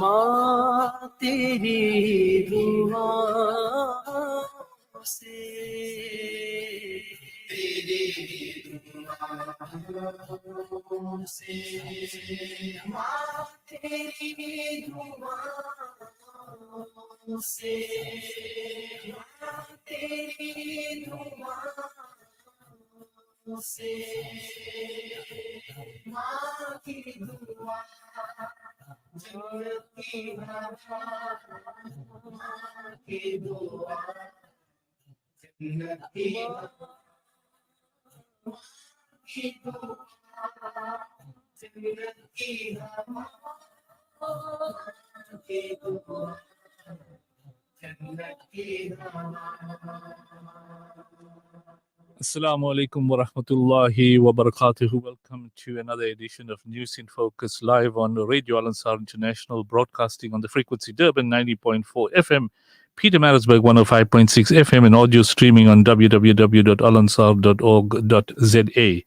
माँ तेरी दुआ से तेरी दुआ से माँ तेरी दुआ से माँ तेरी दुआ से माँ की दुआ जन्नत की हवा माँ की दुआ जन्नत की हवा की दुआ जन्नत की हवा की दुआ जन्नत की हवा. Assalamu alaikum wa rahmatullahi wa barakatuhu. Welcome to another edition of News in Focus live on Radio Al Ansar International, broadcasting on the frequency Durban 90.4 FM, Peter Marisburg 105.6 FM, and audio streaming on www.alansar.org.za.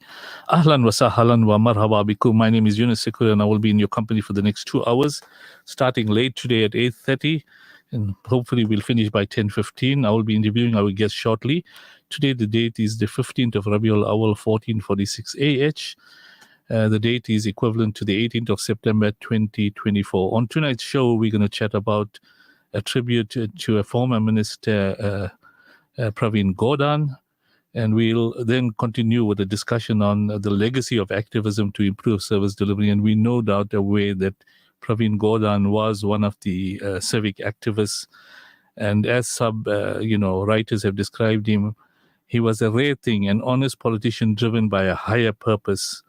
Ahlan wa sahlan wa marhaba bikum. My name is Yunus Sacoor and I will be in your company for the next 2 hours, starting late today at 8:30. And hopefully we'll finish by 10:15. I will be interviewing our guest shortly. Today the date is the 15th of Rabiul Awal 1446 AH. The date is equivalent to the 18th of September 2024. On tonight's show, we're going to chat about a tribute to a former minister, Pravin Gordhan. And we'll then continue with a discussion on the legacy of activism to improve service delivery. And we no doubt aware that Pravin Gordhan was one of the civic activists. And as some, writers have described him, he was a rare thing, an honest politician driven by a higher purpose.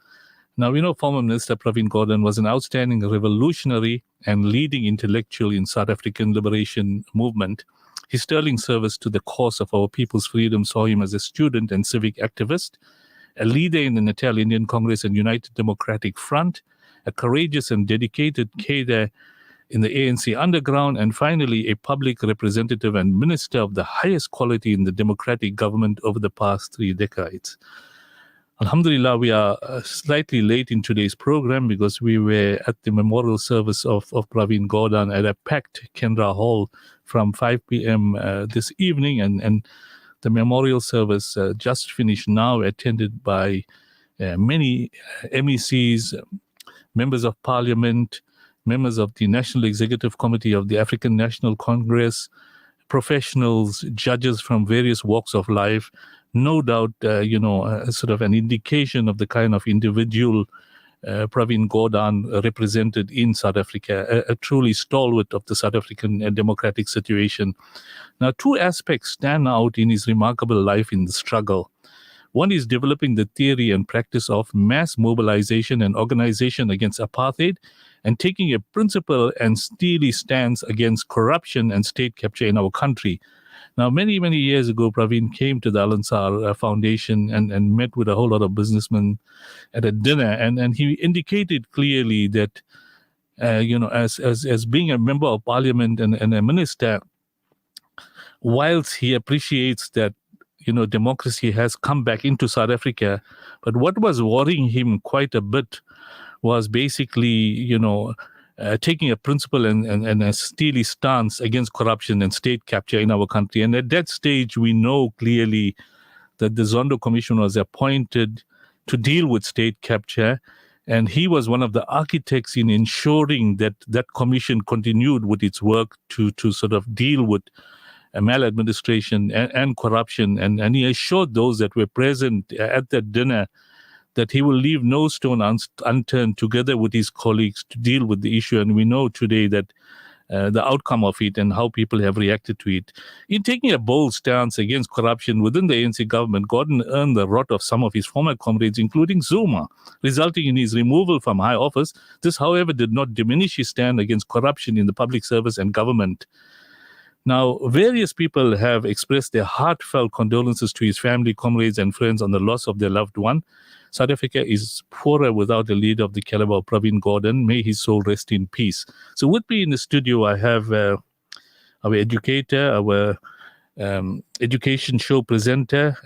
Now, former Minister Pravin Gordhan was an outstanding revolutionary and leading intellectual in South African liberation movement. His sterling service to the cause of our people's freedom saw him as a student and civic activist, a leader in the Natal Indian Congress and United Democratic Front, a courageous and dedicated cadre in the ANC underground, and finally a public representative and minister of the highest quality in the democratic government over the past 3 decades. Alhamdulillah, we are slightly late in today's program because we were at the memorial service of Pravin Gordhan at a packed Kendra Hall from 5 p.m. This evening, and the memorial service just finished now, attended by many MECs, members of parliament, members of the National Executive Committee of the African National Congress, professionals, judges from various walks of life. No doubt, sort of an indication of the kind of individual Pravin Gordhan represented in South Africa, a truly stalwart of the South African democratic situation. Now, 2 aspects stand out in his remarkable life in the struggle. One is developing the theory and practice of mass mobilization and organization against apartheid, and taking a principled and steely stance against corruption and state capture in our country. Now, many, many years ago, Pravin came to the Al Ansar Foundation and met with a whole lot of businessmen at a dinner, and he indicated clearly that, as being a member of parliament and a minister, whilst he appreciates that democracy has come back into South Africa, but what was worrying him quite a bit was basically, taking a principle and a steely stance against corruption and state capture in our country. And at that stage, we know clearly that the Zondo Commission was appointed to deal with state capture, and he was one of the architects in ensuring that that commission continued with its work to sort of deal with maladministration and corruption, and he assured those that were present at that dinner that he will leave no stone unturned together with his colleagues to deal with the issue. And we know today that the outcome of it and how people have reacted to it. In taking a bold stance against corruption within the ANC government, Gordhan earned the wrath of some of his former comrades, including Zuma, resulting in his removal from high office. This, however, did not diminish his stand against corruption in the public service and government. Now, various people have expressed their heartfelt condolences to his family, comrades, and friends on the loss of their loved one. South Africa is poorer without a leader of the caliber of Pravin Gordhan. May his soul rest in peace. So with me in the studio, I have our educator, our education show presenter,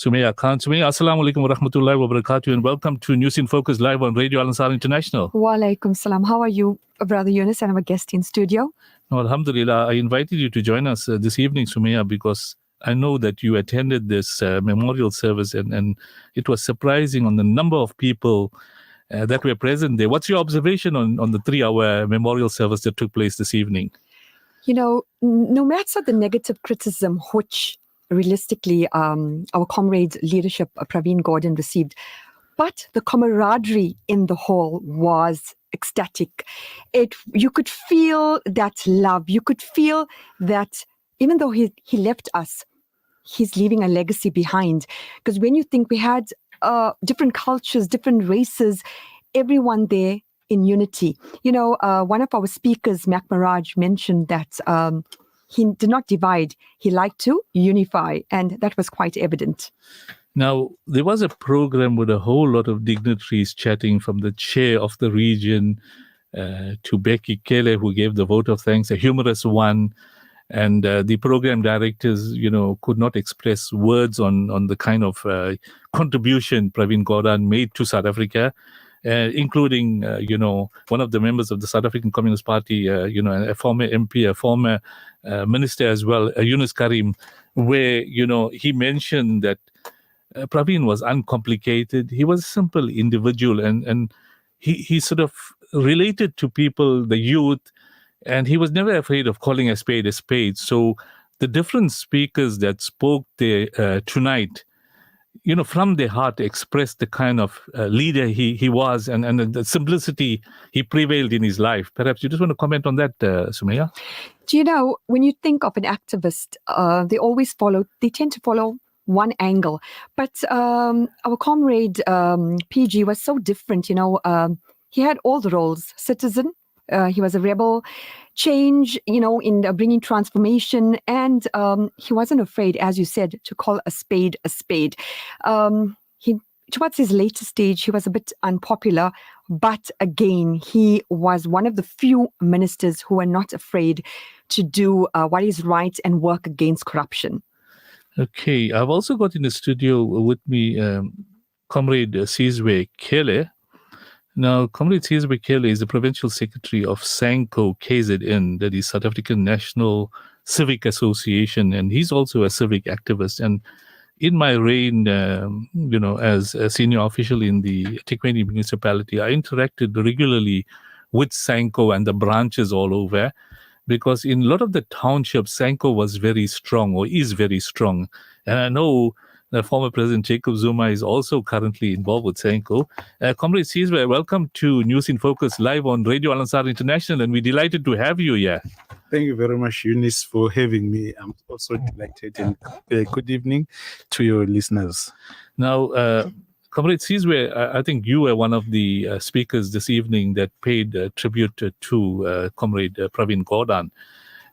Sumaya Khan. Sumaya, assalamu alaikum wa rahmatullahi wa barakatuh, and welcome to News in Focus live on Radio Al Ansar International. Wa alaikum salam. How are you, Brother Yunus? And I'm a guest in studio. No, alhamdulillah, I invited you to join us this evening, Sumaya, because I know that you attended this memorial service, and it was surprising on the number of people that were present there. What's your observation on the 3-hour memorial service that took place this evening? You know, no matter the negative criticism which realistically our comrade leadership, Pravin Gordhan, received, but the camaraderie in the hall was ecstatic. You could feel that love. You could feel that even though he left us, he's leaving a legacy behind. Because when you think we had different cultures, different races, everyone there in unity. You know, one of our speakers, Mac Mirage, mentioned that he did not divide. He liked to unify, and that was quite evident. Now, there was a program with a whole lot of dignitaries chatting, from the chair of the region to Becky Kele, who gave the vote of thanks, a humorous one. And the program directors, could not express words on the kind of contribution Pravin Gordhan made to South Africa, including, one of the members of the South African Communist Party, a former MP, a former minister as well, Yunus Karim, where, he mentioned that Pravin was uncomplicated. He was a simple individual, and he sort of related to people, the youth, and he was never afraid of calling a spade a spade. So the different speakers that spoke there tonight, from their heart expressed the kind of leader he was, and the simplicity he prevailed in his life. Perhaps you just want to comment on that, Sumaya? Do you know, when you think of an activist, they tend to follow one angle. But our comrade PG was so different, he had all the roles: citizen, he was a rebel, change, in bringing transformation, and he wasn't afraid, as you said, to call a spade a spade. Towards his later stage, he was a bit unpopular, but again, he was one of the few ministers who were not afraid to do what is right and work against corruption. Okay, I've also got in the studio with me Comrade Sizwe Kele. Now, Comrade Sizwe Kele is the Provincial Secretary of SANCO KZN, that is South African National Civic Association, and he's also a civic activist. And in my reign, as a senior official in the eThekwini municipality, I interacted regularly with SANCO and the branches all over, because in a lot of the townships, SANCO was very strong, or is very strong. And I know the former President Jacob Zuma is also currently involved with SANCO. Comrade Sizwe, welcome to News in Focus live on Radio Al Ansar International, and we're delighted to have you here. Thank you very much, Yunus, for having me. I'm also delighted, and good evening to your listeners. Now, Comrade Sizwe, I think you were one of the speakers this evening that paid tribute to Comrade Pravin Gordhan.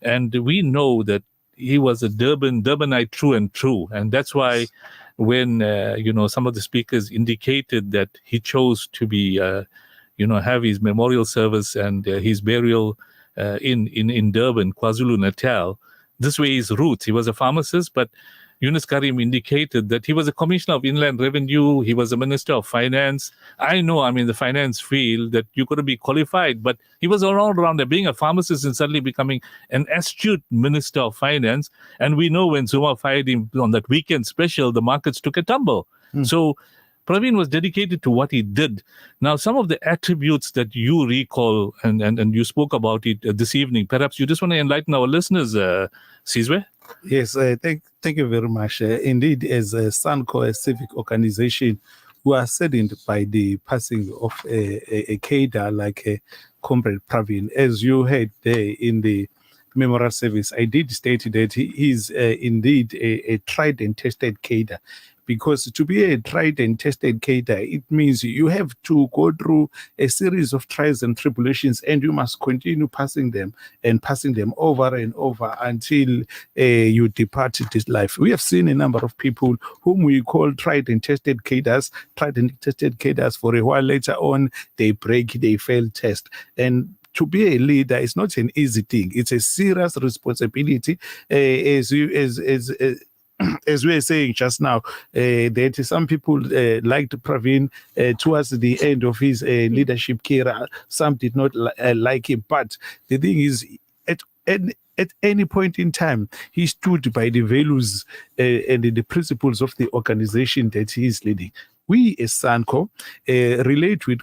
And we know that he was a Durbanite true and true. And that's why when, some of the speakers indicated that he chose to be, have his memorial service and his burial in Durban, KwaZulu-Natal, this way his roots. He was a pharmacist, but Yunus Karim indicated that he was a commissioner of inland revenue. He was a minister of finance. I know I'm in the finance field that you got to be qualified, but he was all around there, being a pharmacist and suddenly becoming an astute minister of finance. And we know when Zuma fired him on that weekend special, the markets took a tumble. So Pravin was dedicated to what he did. Now, some of the attributes that you recall, and you spoke about it this evening, perhaps you just want to enlighten our listeners, Sizwe? Yes, thank you very much. Indeed, as a SANCO, a civic organization, we are saddened by the passing of a cadre like Comrade Pravin. As you heard there in the memorial service, I did state that he is indeed a tried and tested cadre. Because to be a tried and tested cadre, it means you have to go through a series of trials and tribulations, and you must continue passing them over and over until you depart this life. We have seen a number of people whom we call tried and tested cadres for a while. Later on, they break, they fail test. And to be a leader is not an easy thing. It's a serious responsibility. as we were saying just now, that some people liked Pravin towards the end of his leadership career. Some did not like him. But the thing is, at any point in time, he stood by the values and the principles of the organization that he is leading. We as SANCO relate with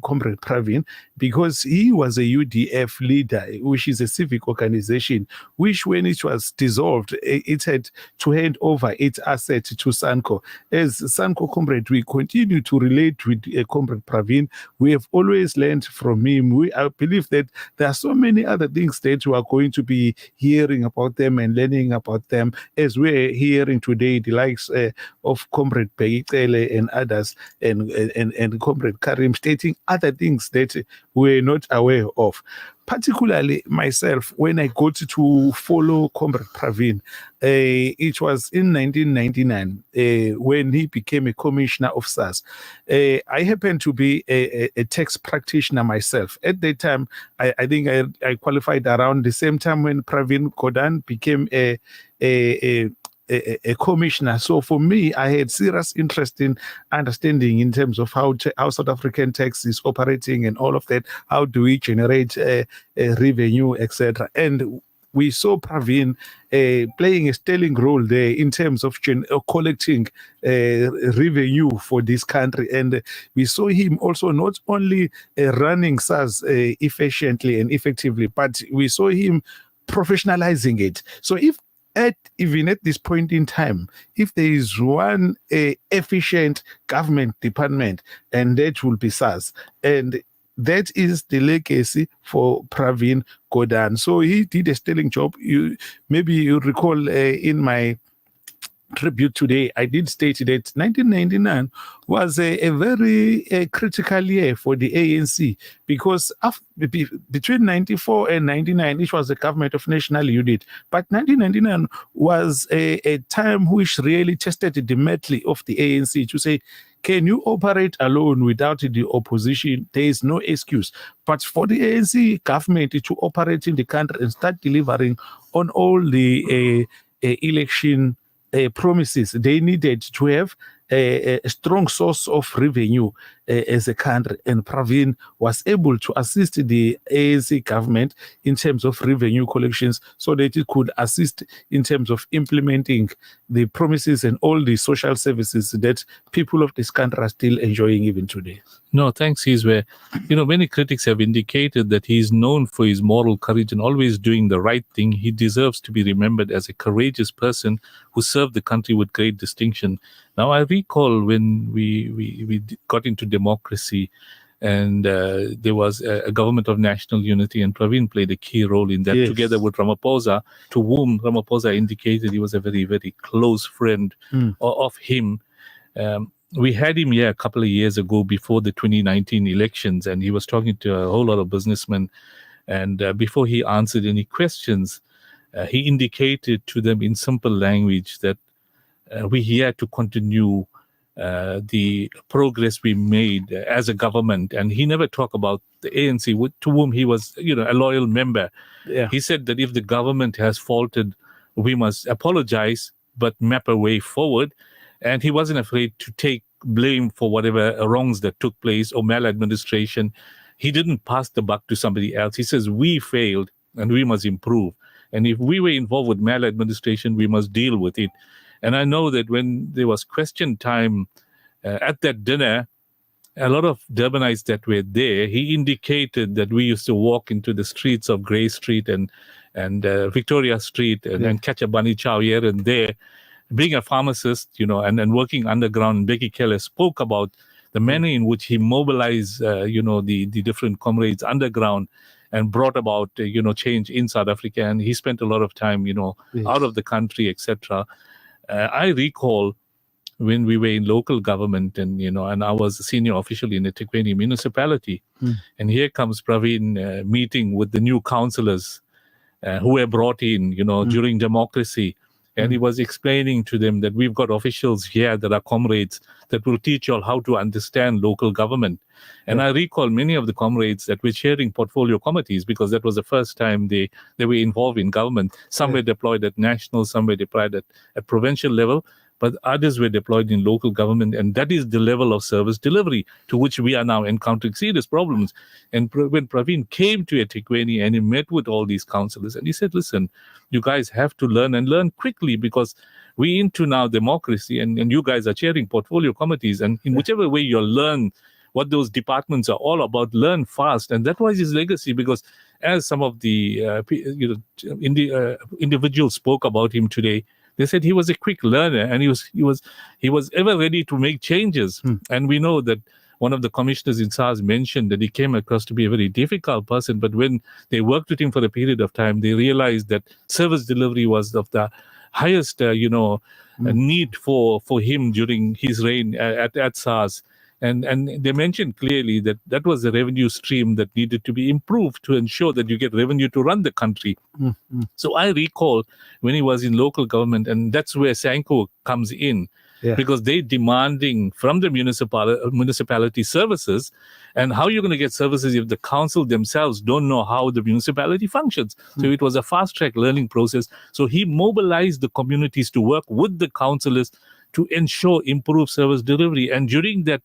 Comrade Pravin because he was a UDF leader, which is a civic organization, which when it was dissolved, it had to hand over its asset to SANCO. As SANCO Comrade, we continue to relate with Comrade Pravin. We have always learned from him. I believe that there are so many other things that we are going to be hearing about them and learning about them, as we're hearing today, the likes of Comrade Begitele and others, and Comrade Karim stating other things that we're not aware of. Particularly myself, when I got to follow Comrade Pravin, it was in 1999 when he became a commissioner of SARS. I happened to be a tax practitioner myself. At that time, I think I qualified around the same time when Pravin Gordhan became a commissioner. So for me, I had serious interest in understanding in terms of how South African tax is operating and all of that. How do we generate revenue, etc. And we saw Pravin playing a sterling role there in terms of collecting revenue for this country. And we saw him also not only running SARS efficiently and effectively, but we saw him professionalizing it. So even at this point in time, if there is one efficient government department, and that will be SARS, and that is the legacy for Pravin Gordhan. So he did a sterling job. Maybe you recall in my tribute today, I did state that 1999 was a very critical year for the ANC because between 94 and 99, it was the government of national unit. But 1999 was a time which really tested the mettle of the ANC to say, can you operate alone without the opposition? There is no excuse. But for the ANC government to operate in the country and start delivering on all the election promises, they needed to have a strong source of revenue as a country, and Pravin was able to assist the ANC government in terms of revenue collections so that it could assist in terms of implementing the promises and all the social services that people of this country are still enjoying even today. No, thanks, Izwe. Many critics have indicated that he is known for his moral courage and always doing the right thing. He deserves to be remembered as a courageous person who served the country with great distinction. Now, I recall when we got into democracy and there was a government of national unity, and Pravin played a key role in that, Yes. together with Ramaphosa, to whom Ramaphosa indicated he was a very, very close friend of him. We had him here a couple of years ago before the 2019 elections, and he was talking to a whole lot of businessmen. And before he answered any questions, he indicated to them in simple language that we're here to continue the progress we made as a government. And he never talked about the ANC, to whom he was, a loyal member. Yeah. He said that if the government has faulted, we must apologize, but map a way forward. And he wasn't afraid to take blame for whatever wrongs that took place or maladministration. He didn't pass the buck to somebody else. He says, we failed and we must improve. And if we were involved with maladministration, we must deal with it. And I know that when there was question time at that dinner, a lot of Durbanites that were there, he indicated that we used to walk into the streets of Grey Street and Victoria Street and catch a bunny chow here and there. Being a pharmacist, and working underground, Becky Keller spoke about the manner in which he mobilized, the different comrades underground and brought about, change in South Africa. And he spent a lot of time, out of the country, etc. I recall when we were in local government and I was a senior official in the eThekwini municipality. And here comes Pravin meeting with the new councillors who were brought in, during democracy. And he was explaining to them that we've got officials here that are comrades that will teach you all how to understand local government. And I recall many of the comrades that were chairing portfolio committees, because that was the first time they were involved in government. Some were deployed at national, some were deployed at provincial level, but others were deployed in local government. And that is the level of service delivery to which we are now encountering serious problems. And when Pravin came to eThekwini and he met with all these councillors, and he said, listen, you guys have to learn and learn quickly, because we're into now democracy, and you guys are chairing portfolio committees. And in whichever way you learn what those departments are all about, learn fast. And that was his legacy, because as some of the individuals spoke about him today, they said he was a quick learner, and he was ever ready to make changes. And we know that one of the commissioners in SARS mentioned that he came across to be a very difficult person, but when they worked with him for a period of time, they realized that service delivery was of the highest need for him during his reign at SARS. And they mentioned clearly that was a revenue stream that needed to be improved to ensure that you get revenue to run the country. So I recall when he was in local government, and that's where Sanco comes in, because they're demanding from the municipality services. And how you're going to get services if the council themselves don't know how the municipality functions? So it was a fast-track learning process. So he mobilized the communities to work with the councillors to ensure improved service delivery. And during that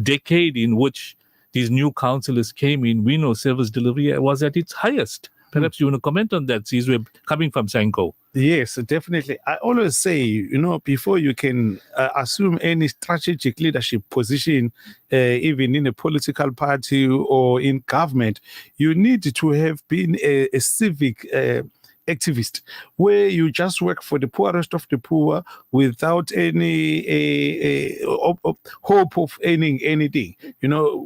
decade in which these new councillors came in, we know service delivery was at its highest. Perhaps you want to comment on that, since we're coming from Sanco. Yes, definitely. I always say, before you can assume any strategic leadership position, even in a political party or in government, you need to have been a civic activist, where you just work for the poorest of the poor without any hope of earning anything,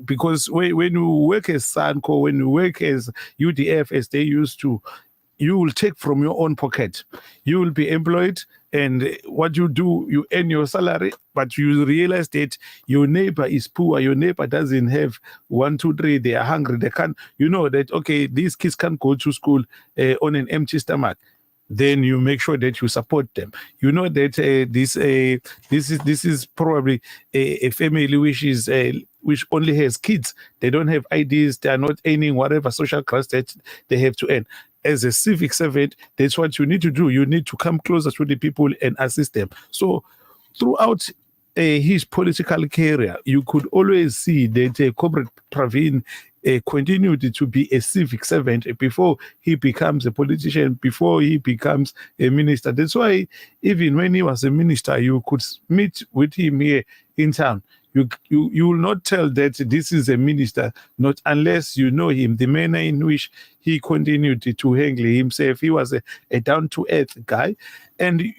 because when you work as Sanco, when you work as UDF, as they used to, you will take from your own pocket. You will be employed, and what you do, you earn your salary, but you realize that your neighbor is poor, your neighbor doesn't have 1, 2, 3, they are hungry, they can't, that, okay, these kids can't go to school on an empty stomach. Then you make sure that you support them. You know that this is probably a family which only has kids. They don't have IDs. They are not earning whatever social class that they have to earn. As a civic servant, that's what you need to do. You need to come closer to the people and assist them. So throughout his political career, you could always see that Comrade Pravin continued to be a civic servant before he becomes a politician, before he becomes a minister. That's why even when he was a minister, you could meet with him here in town. You will not tell that this is a minister, not unless you know him, the manner in which he continued to handle himself. He was a down-to-earth guy. And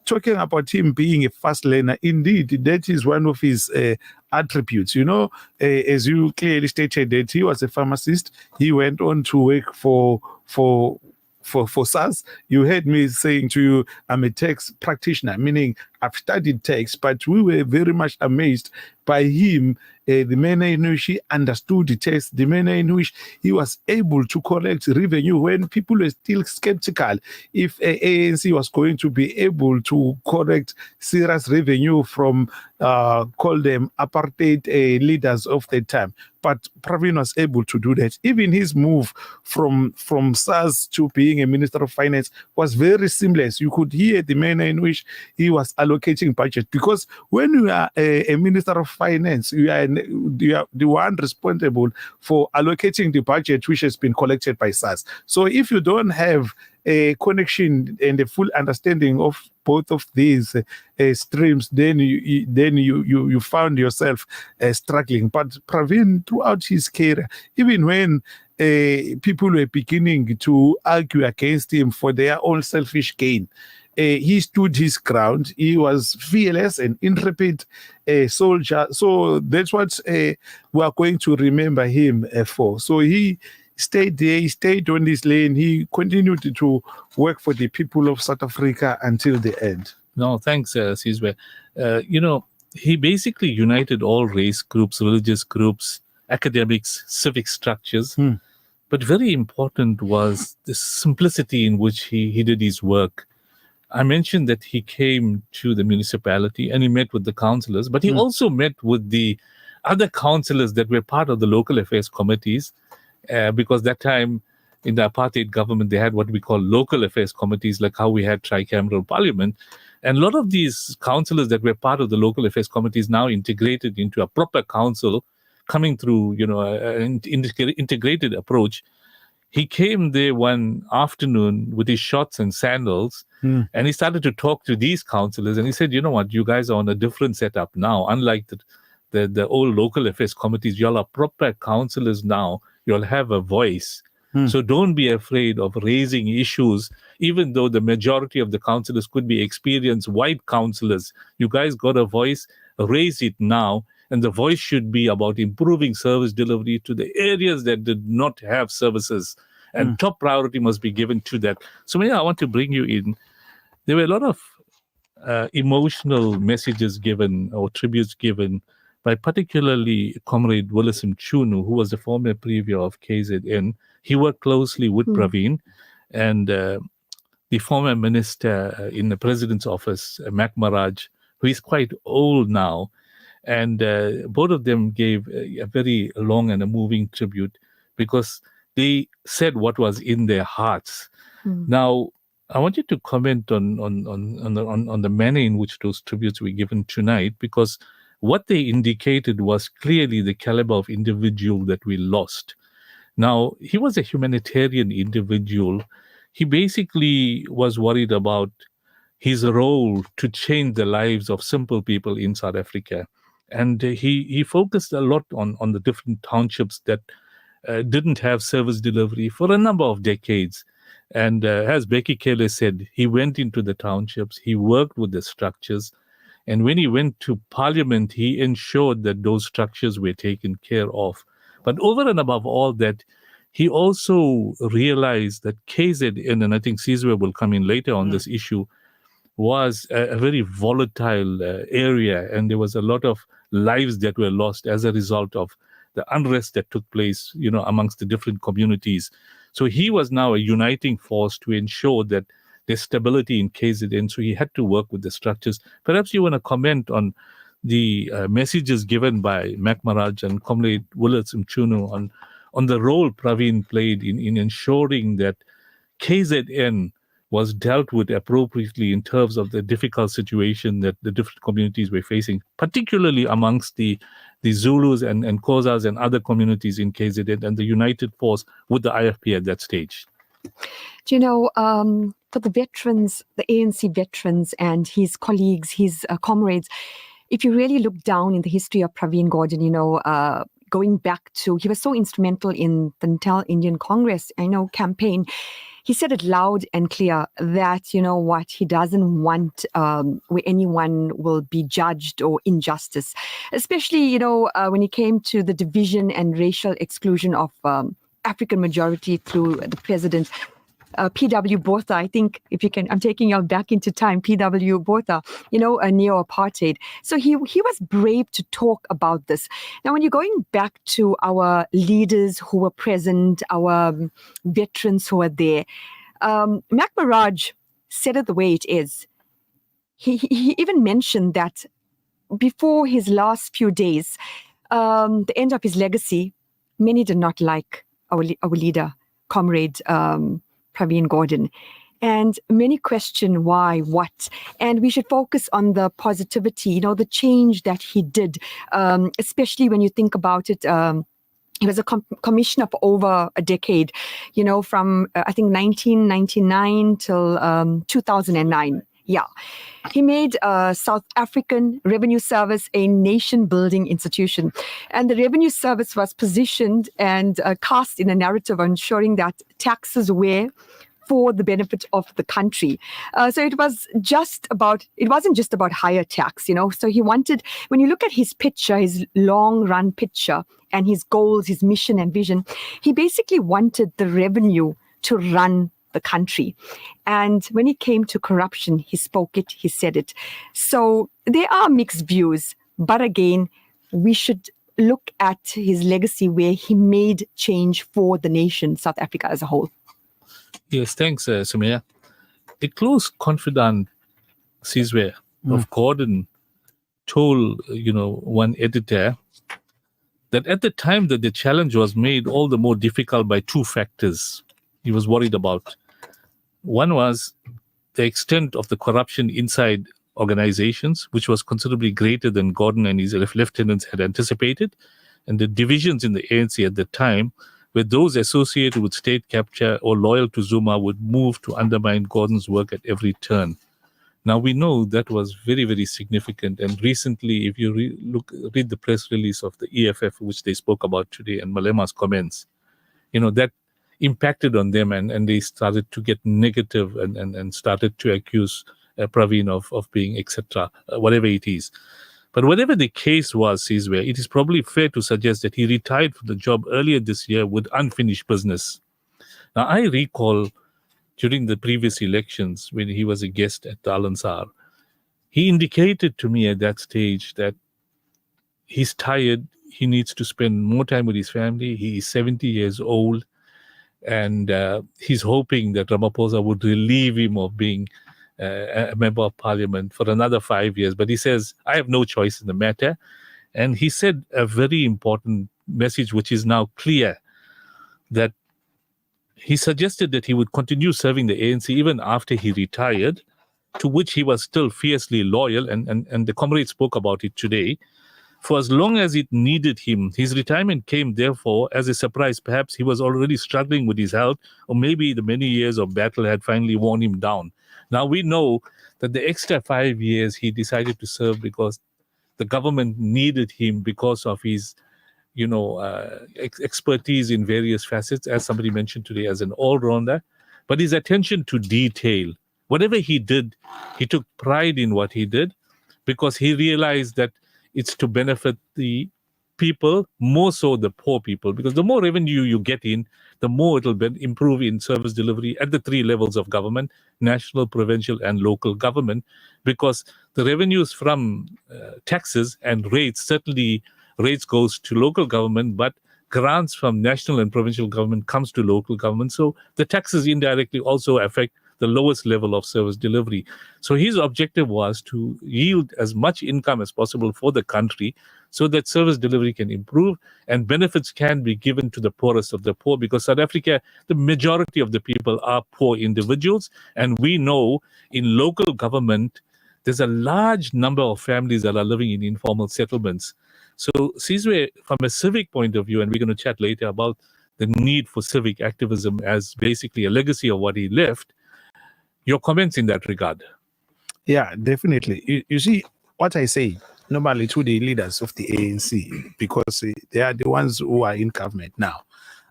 talking about him being a fast learner, indeed, that is one of his attributes. As you clearly stated, that he was a pharmacist. He went on to work for SARS. You heard me saying to you, I'm a tax practitioner, meaning I've studied tax, but we were very much amazed by him, the manner in which he understood the tax, the manner in which he was able to collect revenue when people were still skeptical if ANC was going to be able to collect serious revenue from, call them apartheid leaders of the time. But Pravin was able to do that. Even his move from SARS to being a Minister of Finance was very seamless. You could hear the manner in which he was allocating budget, because when you are a Minister of Finance, you are the one responsible for allocating the budget which has been collected by SARS. So if you don't have a connection and a full understanding of both of these streams, then you found yourself struggling. But Pravin, throughout his career, even when people were beginning to argue against him for their own selfish gain, he stood his ground. He was fearless and intrepid soldier. So that's what we are going to remember him for. So he stayed there, he stayed on this lane, he continued to work for the people of South Africa until the end. No, thanks, Sizwe. He basically united all race groups, religious groups, academics, civic structures. But very important was the simplicity in which he did his work. I mentioned that he came to the municipality and he met with the councillors, but he also met with the other councillors that were part of the local affairs committees, because that time in the apartheid government, they had what we call local affairs committees, like how we had tricameral parliament. And a lot of these councillors that were part of the local affairs committees now integrated into a proper council, coming through, an integrated approach. He came there one afternoon with his shorts and sandals, and he started to talk to these councillors. And he said, you know what, you guys are on a different setup now. Unlike the old local affairs committees, y'all are proper councillors now. You'll have a voice. So don't be afraid of raising issues, even though the majority of the councillors could be experienced white councillors. You guys got a voice, raise it now. And the voice should be about improving service delivery to the areas that did not have services. And top priority must be given to that. So, Maya, I want to bring you in. There were a lot of emotional messages given or tributes given by particularly Comrade Willis Mchunu, who was the former Premier of KZN. He worked closely with Pravin, and the former minister in the president's office, Mac Maraj, who is quite old now. And both of them gave a very long and a moving tribute because they said what was in their hearts. Now, I want you to comment on the manner in which those tributes were given tonight, because what they indicated was clearly the caliber of individual that we lost. Now, he was a humanitarian individual. He basically was worried about his role to change the lives of simple people in South Africa. And he focused a lot on the different townships that didn't have service delivery for a number of decades. And as Becky Kelly said, he went into the townships, he worked with the structures. And when he went to Parliament, he ensured that those structures were taken care of. But over and above all that, he also realized that KZN, and I think Sizwe will come in later on this issue, was a very volatile area, and there was a lot of lives that were lost as a result of the unrest that took place, amongst the different communities. So he was now a uniting force to ensure that there's stability in KZN. So he had to work with the structures. Perhaps you want to comment on the messages given by Mac Maraj and Comrade Willis Mchunu on the role Pravin played in ensuring that KZN was dealt with appropriately in terms of the difficult situation that the different communities were facing, particularly amongst the Zulus and Xhosas and other communities in KZN, and the united force with the IFP at that stage. For the veterans, the ANC veterans and his colleagues, his comrades, if you really look down in the history of Pravin Gordhan, going back to, he was so instrumental in the Natal Indian Congress, campaign. He said it loud and clear that, he doesn't want where anyone will be judged or injustice, especially, when he came to the division and racial exclusion of African majority through the president. P.W. Botha, I think, if you can, I'm taking you back into time, P.W. Botha, a neo-apartheid. So he was brave to talk about this. Now, when you're going back to our leaders who were present, our veterans who were there, Mac Maraj said it the way it is. He even mentioned that before his last few days, the end of his legacy, many did not like our leader, Comrade Pravin Gordhan. And many question why, what, and we should focus on the positivity, the change that he did, especially when you think about it. He was a commissioner for over a decade, from I think 1999 till 2009. Yeah. He made South African Revenue Service a nation-building institution. And the Revenue Service was positioned and cast in a narrative ensuring that taxes were for the benefit of the country. So it wasn't just about higher tax, So he wanted, when you look at his picture, his long-run picture, and his goals, his mission and vision, he basically wanted the revenue to run the country. And when it came to corruption, he spoke it, he said it. So there are mixed views, but again, we should look at his legacy where he made change for the nation, South Africa as a whole. Yes, thanks, Sumaya. a close confidant, Sizwe, of Gordhan told, one editor that at the time that the challenge was made all the more difficult by two factors he was worried about. One was the extent of the corruption inside organizations, which was considerably greater than Gordhan and his lieutenants had anticipated, and the divisions in the ANC at the time, where those associated with state capture or loyal to Zuma would move to undermine Gordhan's work at every turn. Now, we know that was very, very significant. And recently, if you read the press release of the EFF, which they spoke about today, and Malema's comments, that impacted on them, and they started to get negative and started to accuse Pravin of being, etc., whatever it is. But whatever the case was, Sizwe, it is probably fair to suggest that he retired from the job earlier this year with unfinished business. Now, I recall during the previous elections when he was a guest at the Al-Ansar, he indicated to me at that stage that he's tired, he needs to spend more time with his family, he is 70 years old, and he's hoping that Ramaphosa would relieve him of being a member of parliament for another 5 years. But he says, I have no choice in the matter. And he said a very important message, which is now clear, that he suggested that he would continue serving the ANC even after he retired, to which he was still fiercely loyal. And the comrade spoke about it today. For as long as it needed him, his retirement came, therefore, as a surprise. Perhaps he was already struggling with his health, or maybe the many years of battle had finally worn him down. Now, we know that the extra 5 years he decided to serve because the government needed him because of his, expertise in various facets, as somebody mentioned today, as an all-rounder. But his attention to detail, whatever he did, he took pride in what he did because he realized that it's to benefit the people, more so the poor people, because the more revenue you get in, the more it'll improve in service delivery at the three levels of government: national, provincial, and local government, because the revenues from taxes and rates, certainly rates goes to local government, but grants from national and provincial government comes to local government. So the taxes indirectly also affect the lowest level of service delivery. So his objective was to yield as much income as possible for the country so that service delivery can improve and benefits can be given to the poorest of the poor, because South Africa, the majority of the people are poor individuals. And we know in local government, there's a large number of families that are living in informal settlements. So Sizwe, from a civic point of view, and we're going to chat later about the need for civic activism as basically a legacy of what he left, your comments in that regard? Yeah, definitely. You see, what I say normally to the leaders of the ANC, because they are the ones who are in government now.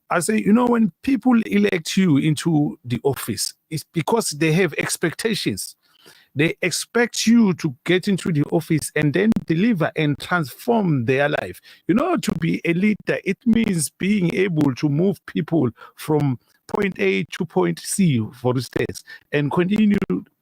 I say, when people elect you into the office, it's because they have expectations. They expect you to get into the office and then deliver and transform their life. To be a leader, it means being able to move people from point A to point C, for instance, and continue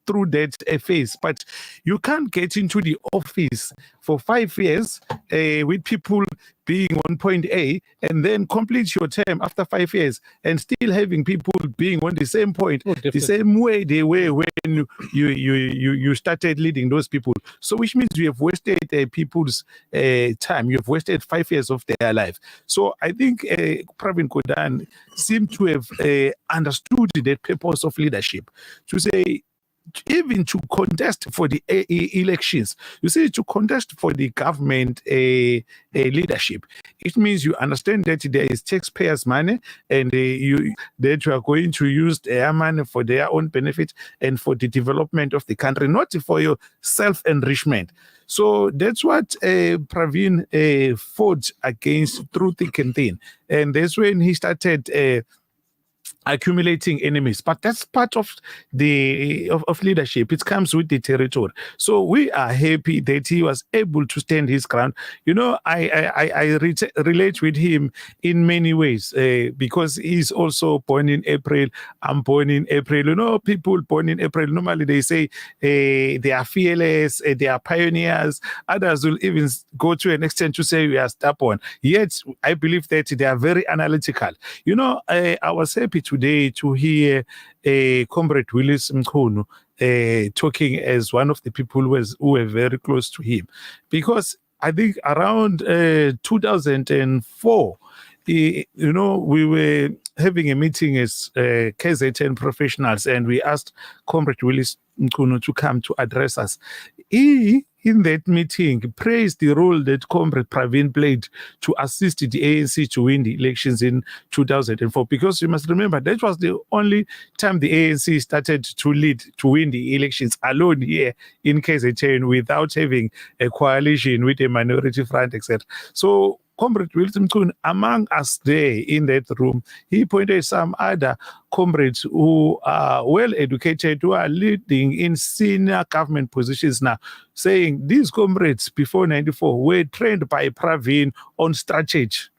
through that phase. But you can't get into the office for 5 years with people being on point A and then complete your term after 5 years and still having people being on the same point, the same way they were when you started leading those people. So which means you have wasted people's time. You have wasted 5 years of their life. So I think Pravin Gordhan seemed to have understood the purpose of leadership, to say, even to contest for the elections, you see, to contest for the government leadership, it means you understand that there is taxpayers' money and that you are going to use their money for their own benefit and for the development of the country, not for your self-enrichment. So that's what Pravin fought against through thick and thin. And that's when he started accumulating enemies, but that's part of the of leadership. It comes with the territory. So we are happy that he was able to stand his ground. I relate with him in many ways because he's also born in April. I'm born in April. People born in April, normally they say they are fearless, they are pioneers. Others will even go to an extent to say we are stubborn. Yet I believe that they are very analytical. I was happy to today to hear Comrade Willis Mkhunu talking as one of the people who were very close to him. Because I think around 2004, we were having a meeting as KZN professionals, and we asked Comrade Willis Mkhunu to come to address us. He, in that meeting, praised the role that Comrade Pravin played to assist the ANC to win the elections in 2004. Because you must remember, that was the only time the ANC started to win the elections alone here in KZN without having a coalition with a minority front, etc. So Comrade Wilson Mkhunu, among us there in that room, he pointed some other comrades who are well educated, who are leading in senior government positions now, saying these comrades before 94 were trained by Pravin on strategy.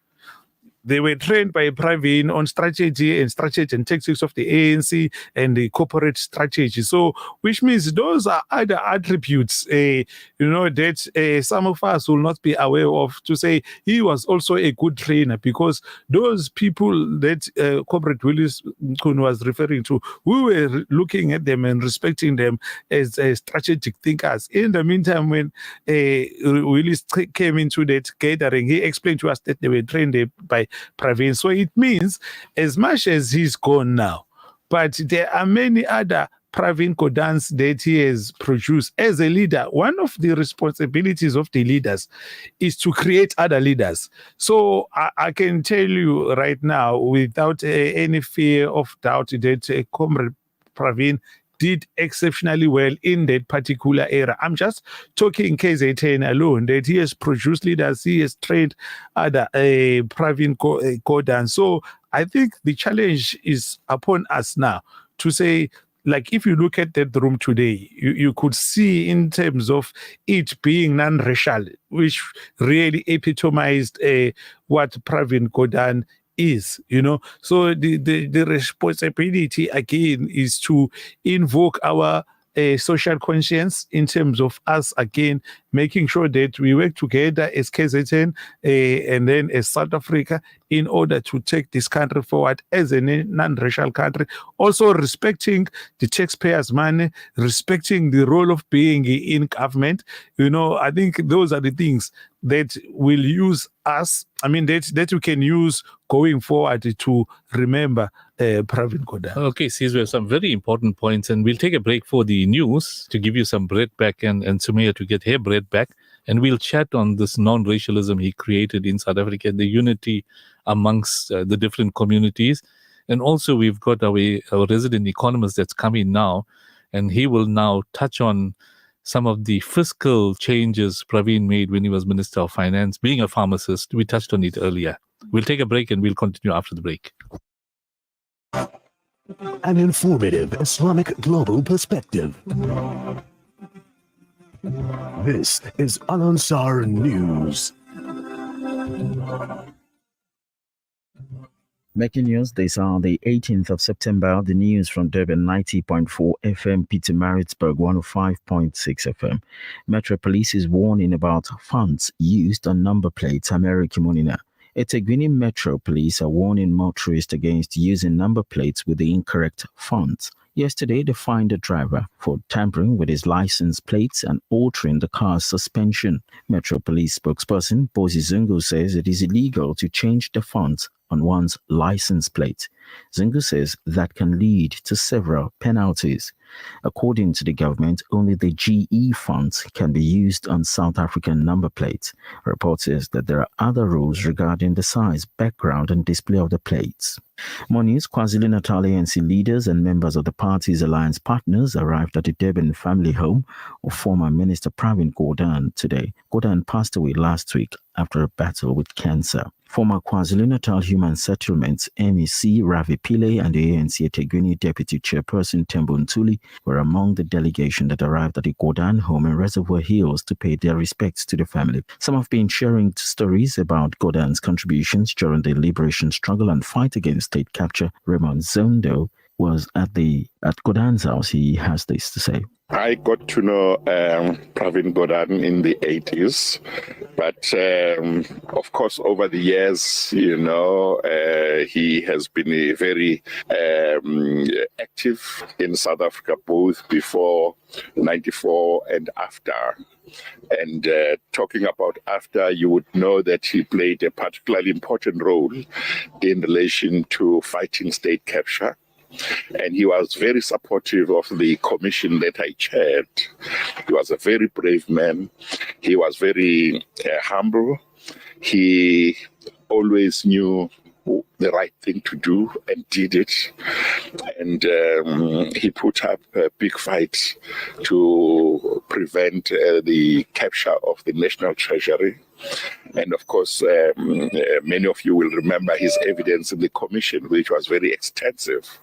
They were trained by Pravin on strategy and tactics of the ANC and the corporate strategy. So, which means those are other attributes, that some of us will not be aware of, to say he was also a good trainer, because those people that Comrade Willis Mkhunu was referring to, we were looking at them and respecting them as strategic thinkers. In the meantime, when Willis came into that gathering, he explained to us that they were trained by Pravin. So it means, as much as he's gone now, but there are many other Pravin Gordhans that he has produced as a leader. One of the responsibilities of the leaders is to create other leaders. So I can tell you right now, without any fear of doubt, that Comrade Pravin did exceptionally well in that particular era. I'm just talking KZN alone, that he has produced leaders, he has trained other Pravin Gordhan. So I think the challenge is upon us now to say, like, if you look at that room today, you could see in terms of it being non-racial, which really epitomized what Pravin Gordhan is, So the responsibility again is to invoke our social conscience in terms of us again making sure that we work together as KZN and then as South Africa in order to take this country forward as a non-racial country, also respecting the taxpayers' money, respecting the role of being in government. I think those are the things that will use us, that we can use going forward to remember Pravin Gordhan. Okay, these were some very important points, and we'll take a break for the news to give you some bread back and Sumaya to get her bread back, and we'll chat on this non-racialism he created in South Africa, the unity amongst the different communities. And also we've got our resident economist that's coming now, and he will now touch on some of the fiscal changes Pravin made when he was Minister of Finance. Being a pharmacist, we touched on it earlier. We'll take a break and we'll continue after the break. An informative Islamic global perspective. This is Al Ansar News. Making news this on the 18th of September. The news from Durban 90.4 FM, Pietermaritzburg 105.6 FM. Metro Police is warning about funds used on number plates. America Munina. Etegwini Metro Police are warning motorists against using number plates with the incorrect fonts. Yesterday, they fined a driver for tampering with his license plates and altering the car's suspension. Metro Police spokesperson Bozi Zungu says it is illegal to change the fonts on one's license plate. Zungu says that can lead to several penalties. According to the government, only the GE fonts can be used on South African number plates. Report says that there are other rules regarding the size, background, and display of the plates. More news. KwaZulu-Natal ANC leaders and members of the party's alliance partners arrived at the Durban family home of former Minister Pravin Gordhan today. Gordhan passed away last week after a battle with cancer. Former KwaZulu-Natal Human Settlements MEC Ravi Pillay and the ANC Etegwini Deputy Chairperson Tembo Ntuli were among the delegation that arrived at the Gordhan home in Reservoir Hills to pay their respects to the family. Some have been sharing stories about Gordhan's contributions during the liberation struggle and fight against state capture. Raymond Zondo was at Gordhan's house. He has this to say. I got to know Pravin Gordhan in the 80s, but of course over the years, he has been very active in South Africa, both before 94 and after. And talking about after, you would know that he played a particularly important role in relation to fighting state capture. And he was very supportive of the commission that I chaired. He was a very brave man. He was very humble. He always knew the right thing to do and did it. And he put up a big fight to prevent the capture of the National Treasury. And of course, many of you will remember his evidence in the commission, which was very extensive,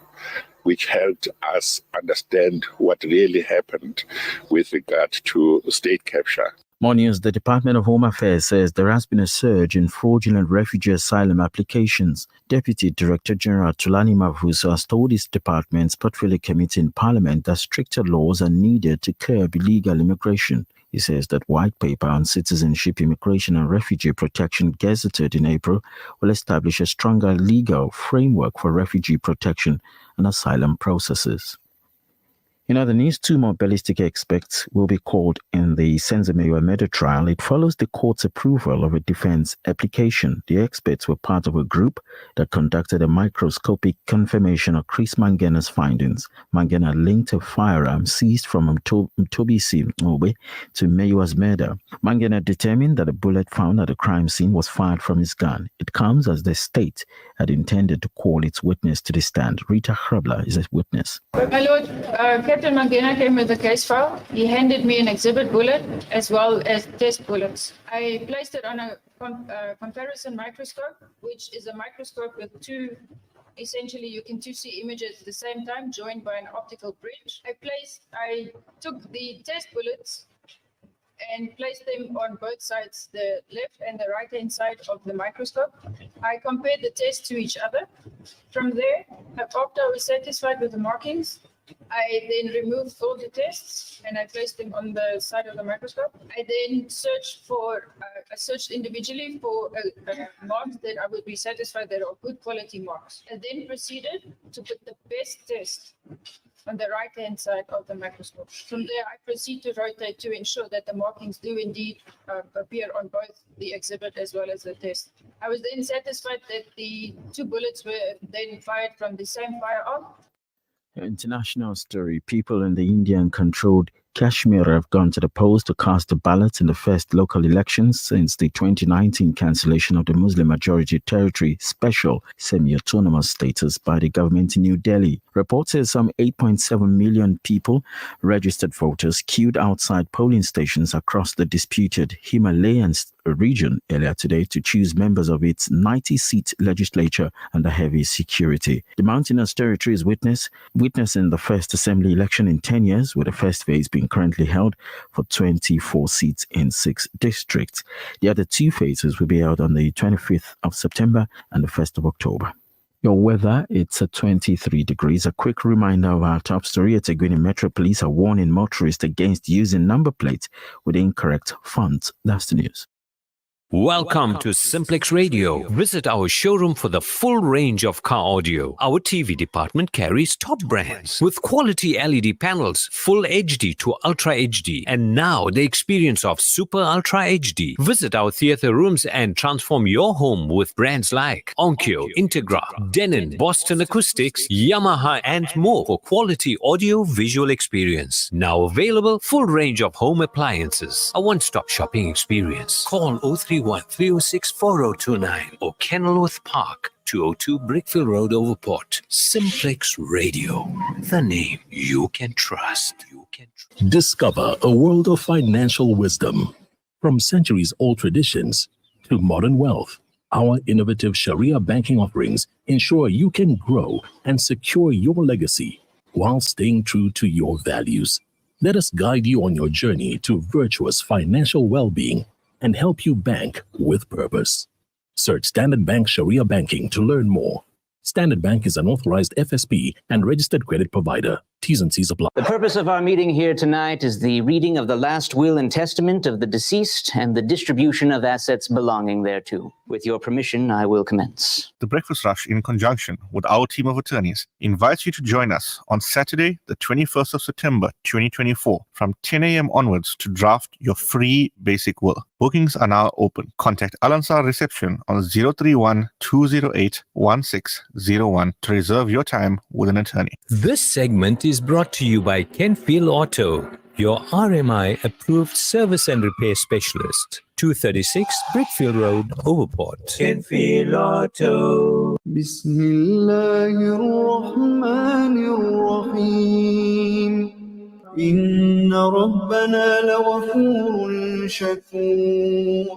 which helped us understand what really happened with regard to state capture. More news. The Department of Home Affairs says there has been a surge in fraudulent refugee asylum applications. Deputy Director General Tulani Mavuso has told his department's portfolio committee in Parliament that stricter laws are needed to curb illegal immigration. He says that white paper on citizenship, immigration and refugee protection gazetted in April will establish a stronger legal framework for refugee protection and asylum processes. In other news, 2 more ballistic experts will be called in the Senzo Medo trial. It follows the court's approval of a defense application. The experts were part of a group that conducted a microscopic confirmation of Chris Mangena's findings. Mangena linked a firearm seized from Mtobisi Obe to Meyo's murder. Mangena determined that a bullet found at the crime scene was fired from his gun. It comes as the state had intended to call its witness to the stand. Rita Hrabla is a witness. My Lord, Captain Mangena came with the case file. He handed me an exhibit bullet as well as test bullets. I placed it on a comparison microscope, which is a microscope with two, essentially you can see images at the same time joined by an optical bridge. I took the test bullets and placed them on both sides, the left and the right hand side of the microscope. I compared the tests to each other. From there, after I was satisfied with the markings, I then removed all the tests and I placed them on the side of the microscope. I then I searched individually for marks that I would be satisfied that are good quality marks. I then proceeded to put the best test on the right-hand side of the microscope. From there, I proceed to rotate to ensure that the markings do indeed appear on both the exhibit as well as the test. I was then satisfied that the 2 bullets were then fired from the same firearm. International story. People in the Indian-controlled Kashmir have gone to the polls to cast a ballot in the first local elections since the 2019 cancellation of the Muslim-majority territory special semi-autonomous status by the government in New Delhi. Reports say some 8.7 million people, registered voters, queued outside polling stations across the disputed Himalayan region earlier today to choose members of its 90-seat legislature under heavy security. The mountainous territory is witnessing the first assembly election in 10 years, with the first phase being currently held for 24 seats in 6 districts. The other 2 phases will be held on the 25th of September and the 1st of October. Your weather, it's at 23 degrees. A quick reminder of our top story. At Egwene Metro Police are warning motorists against using number plates with incorrect fonts. That's the news. Welcome to Simplex Radio. Visit our showroom for the full range of car audio. Our TV department carries top brands with quality LED panels, full HD to Ultra HD, and now the experience of Super Ultra HD. Visit our theater rooms and transform your home with brands like Onkyo, Integra, Denon, Boston Acoustics, Yamaha, and more for quality audio visual experience. Now available, full range of home appliances. A one-stop shopping experience. Call 031-306-4029 or Kenilworth Park, 202 Brickfield Road, Overport. Simplex Radio, the name you can trust. Discover a world of financial wisdom. From centuries-old traditions to modern wealth, our innovative Sharia banking offerings ensure you can grow and secure your legacy while staying true to your values. Let us guide you on your journey to virtuous financial well-being and help you bank with purpose. Search Standard Bank Sharia Banking to learn more. Standard Bank is an authorized FSP and registered credit provider. T's and C's apply. The purpose of our meeting here tonight is the reading of the last will and testament of the deceased and the distribution of assets belonging thereto. With your permission, I will commence. The Breakfast Rush, in conjunction with our team of attorneys, invites you to join us on Saturday, the 21st of September, 2024, from 10 a.m. onwards to draft your free basic will. Bookings are now open. Contact Al Ansar Reception on 031-208-1601 to reserve your time with an attorney. This segment is brought to you by Kenfield Auto, your RMI approved service and repair specialist. 236 Brickfield Road, Overport. Kenfield Auto. Bismillahirrahmanirrahim. Inna Rabbana lawafurun shakur.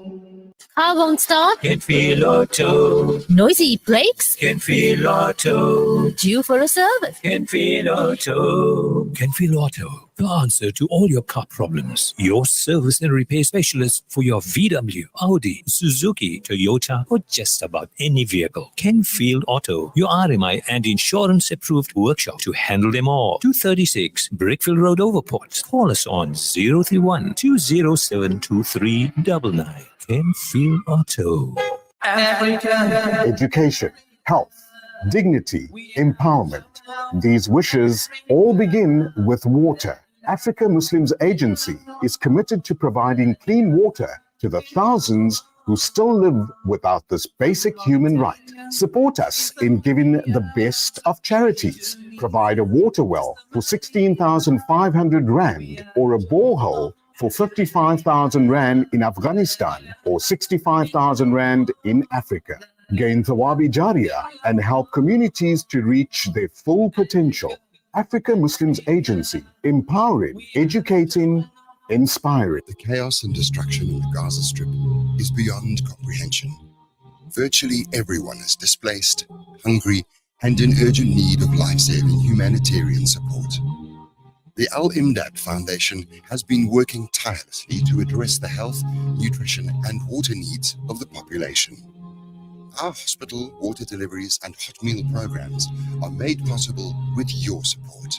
Car won't start? Kenfield Auto. Noisy brakes? Kenfield Auto. Due for a service? Kenfield Auto. Kenfield Auto, the answer to all your car problems. Your service and repair specialist for your VW, Audi, Suzuki, Toyota, or just about any vehicle. Kenfield Auto, your RMI and insurance approved workshop to handle them all. 236 Brickfield Road, Overport. Call us on 031-207-2399. Kenfield Auto. Africa. Education, health, dignity, empowerment. These wishes all begin with water. Africa Muslims Agency is committed to providing clean water to the thousands who still live without this basic human right. Support us in giving the best of charities. Provide a water well for 16,500 Rand or a borehole for 55,000 Rand in Afghanistan or 65,000 Rand in Africa. Gain Thawabi Jariyah and help communities to reach their full potential. Africa Muslims Agency, empowering, educating, inspiring. The chaos and destruction in the Gaza Strip is beyond comprehension. Virtually everyone is displaced, hungry, and in urgent need of life-saving humanitarian support. The Al-Imdad Foundation has been working tirelessly to address the health, nutrition, and water needs of the population. Our hospital, water deliveries, and hot meal programs are made possible with your support.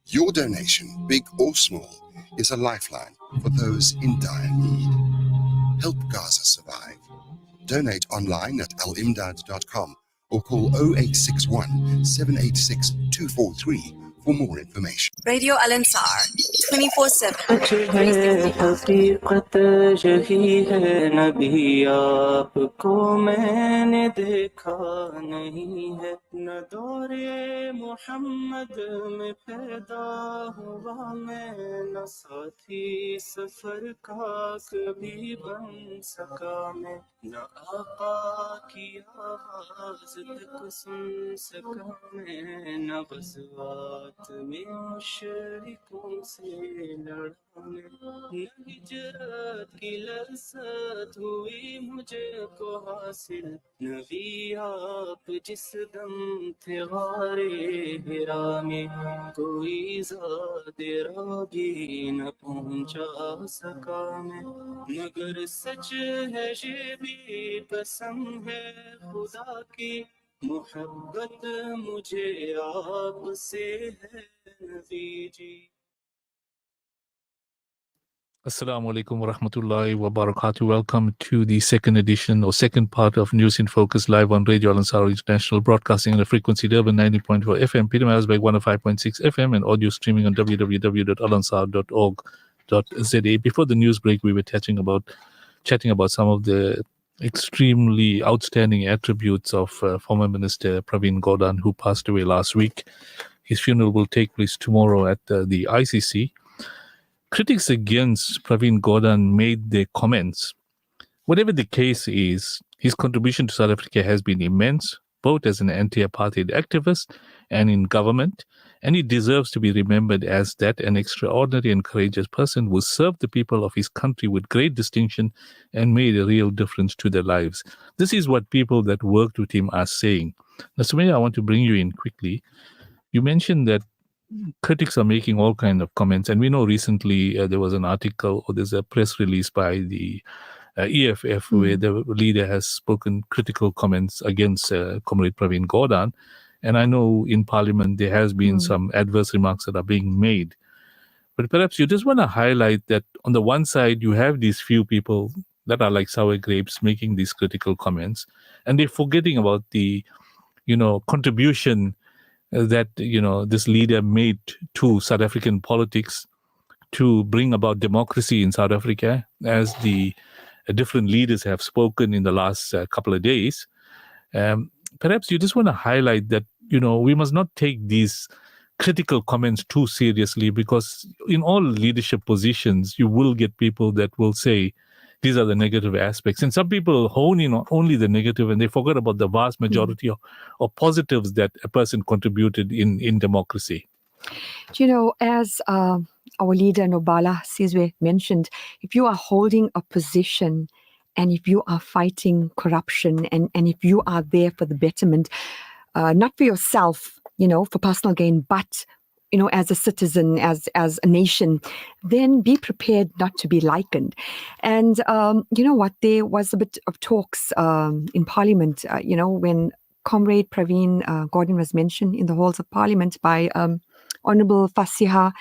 Your donation, big or small, is a lifeline for those in dire need. Help Gaza survive. Donate online at alimdad.com or call 0861 786 243 for more information. Radio Al Ansar, 24/7. हकीकत यही है नबी आपको मैंने देखा नहीं है न दौरे मोहम्मद में पैदा हुआ मैं न साथी सफर का कभी बन सका मैं न आका की आवाज़ तक सुन सका मैं न ग़ज़वात में मुशरिकों से लड़ा मैं न हिजरत की लज़्ज़त हुई मुझको हासिल नबी आप जिस दम थे गारे हिरा में कोई ज़ादे रागी न पहुंचा सका मैं मगर सच है ये भी कसम है खुदा की मोहब्बत मुझे आपसे है Nabi ji. Assalamu alaikum wa rahmatullahi wa barakatuh. Welcome to the second edition or second part of News in Focus live on Radio Al Ansar International, broadcasting on the frequency Durban 90.4 FM, Peter Marisburg 105.6 FM, and audio streaming on www.alansar.org.za. Before the news break, we were chatting about some of the extremely outstanding attributes of former Minister Pravin Gordhan, who passed away last week. His funeral will take place tomorrow at the ICC. Critics against Pravin Gordhan made their comments. Whatever the case is, his contribution to South Africa has been immense, both as an anti-apartheid activist and in government, and he deserves to be remembered as that, an extraordinary and courageous person who served the people of his country with great distinction and made a real difference to their lives. This is what people that worked with him are saying. Now, Sumaya, I want to bring you in quickly. You mentioned that critics are making all kinds of comments, and we know recently there was an article or there's a press release by the EFF, where the leader has spoken critical comments against Comrade Pravin Gordhan. And I know in Parliament there has been some adverse remarks that are being made. But perhaps you just want to highlight that on the one side, you have these few people that are like sour grapes making these critical comments, and they're forgetting about the, contribution that, this leader made to South African politics to bring about democracy in South Africa, as the different leaders have spoken in the last couple of days. Perhaps you just want to highlight that, we must not take these critical comments too seriously, because in all leadership positions, you will get people that will say these are the negative aspects. And some people hone in on only the negative, and they forget about the vast majority of positives that a person contributed in democracy. As our leader Nobala Sizwe mentioned, if you are holding a position and if you are fighting corruption and if you are there for the betterment, not for yourself, for personal gain, but, as a citizen, as a nation, then be prepared not to be likened. And, there was a bit of talks in Parliament, when Comrade Pravin Gordhan was mentioned in the halls of Parliament by Honorable Fasiha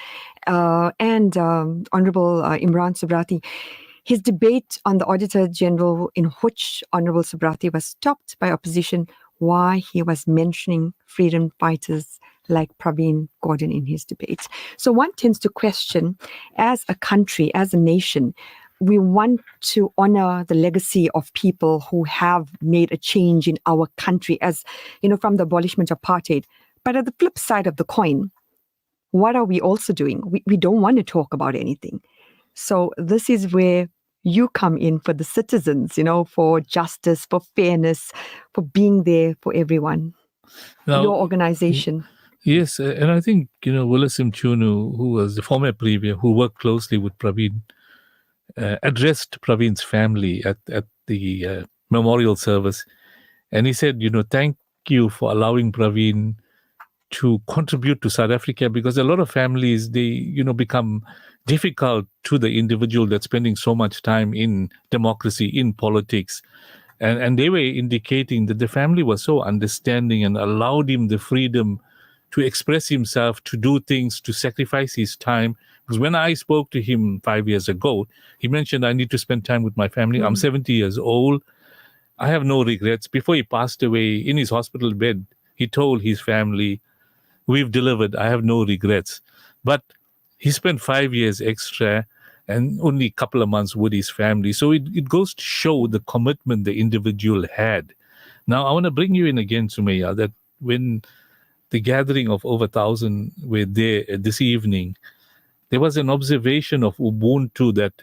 and Honorable Imran Subrati. His debate on the Auditor General, in which Honorable Subrati was stopped by opposition, why he was mentioning freedom fighters like Pravin Gordhan in his debates. So one tends to question, as a country, as a nation, we want to honor the legacy of people who have made a change in our country, as, from the abolishment of apartheid. But at the flip side of the coin, what are we also doing? We don't want to talk about anything. So this is where you come in for the citizens, for justice, for fairness, for being there for everyone, now, your organization. Yes, and I think, Willasim Chunu, who was the former Premier, who worked closely with Pravin, addressed Pravin's family at the memorial service. And he said, thank you for allowing Pravin to contribute to South Africa, because a lot of families, they, become difficult to the individual that's spending so much time in democracy, in politics. And they were indicating that the family was so understanding and allowed him the freedom to express himself, to do things, to sacrifice his time. Because when I spoke to him 5 years ago, he mentioned, I need to spend time with my family. I'm 70 years old. I have no regrets. Before he passed away in his hospital bed, he told his family, we've delivered. I have no regrets. But he spent 5 years extra and only a couple of months with his family. So it goes to show the commitment the individual had. Now, I want to bring you in again, Sumaya, that when the gathering of over 1,000 were there this evening, there was an observation of Ubuntu that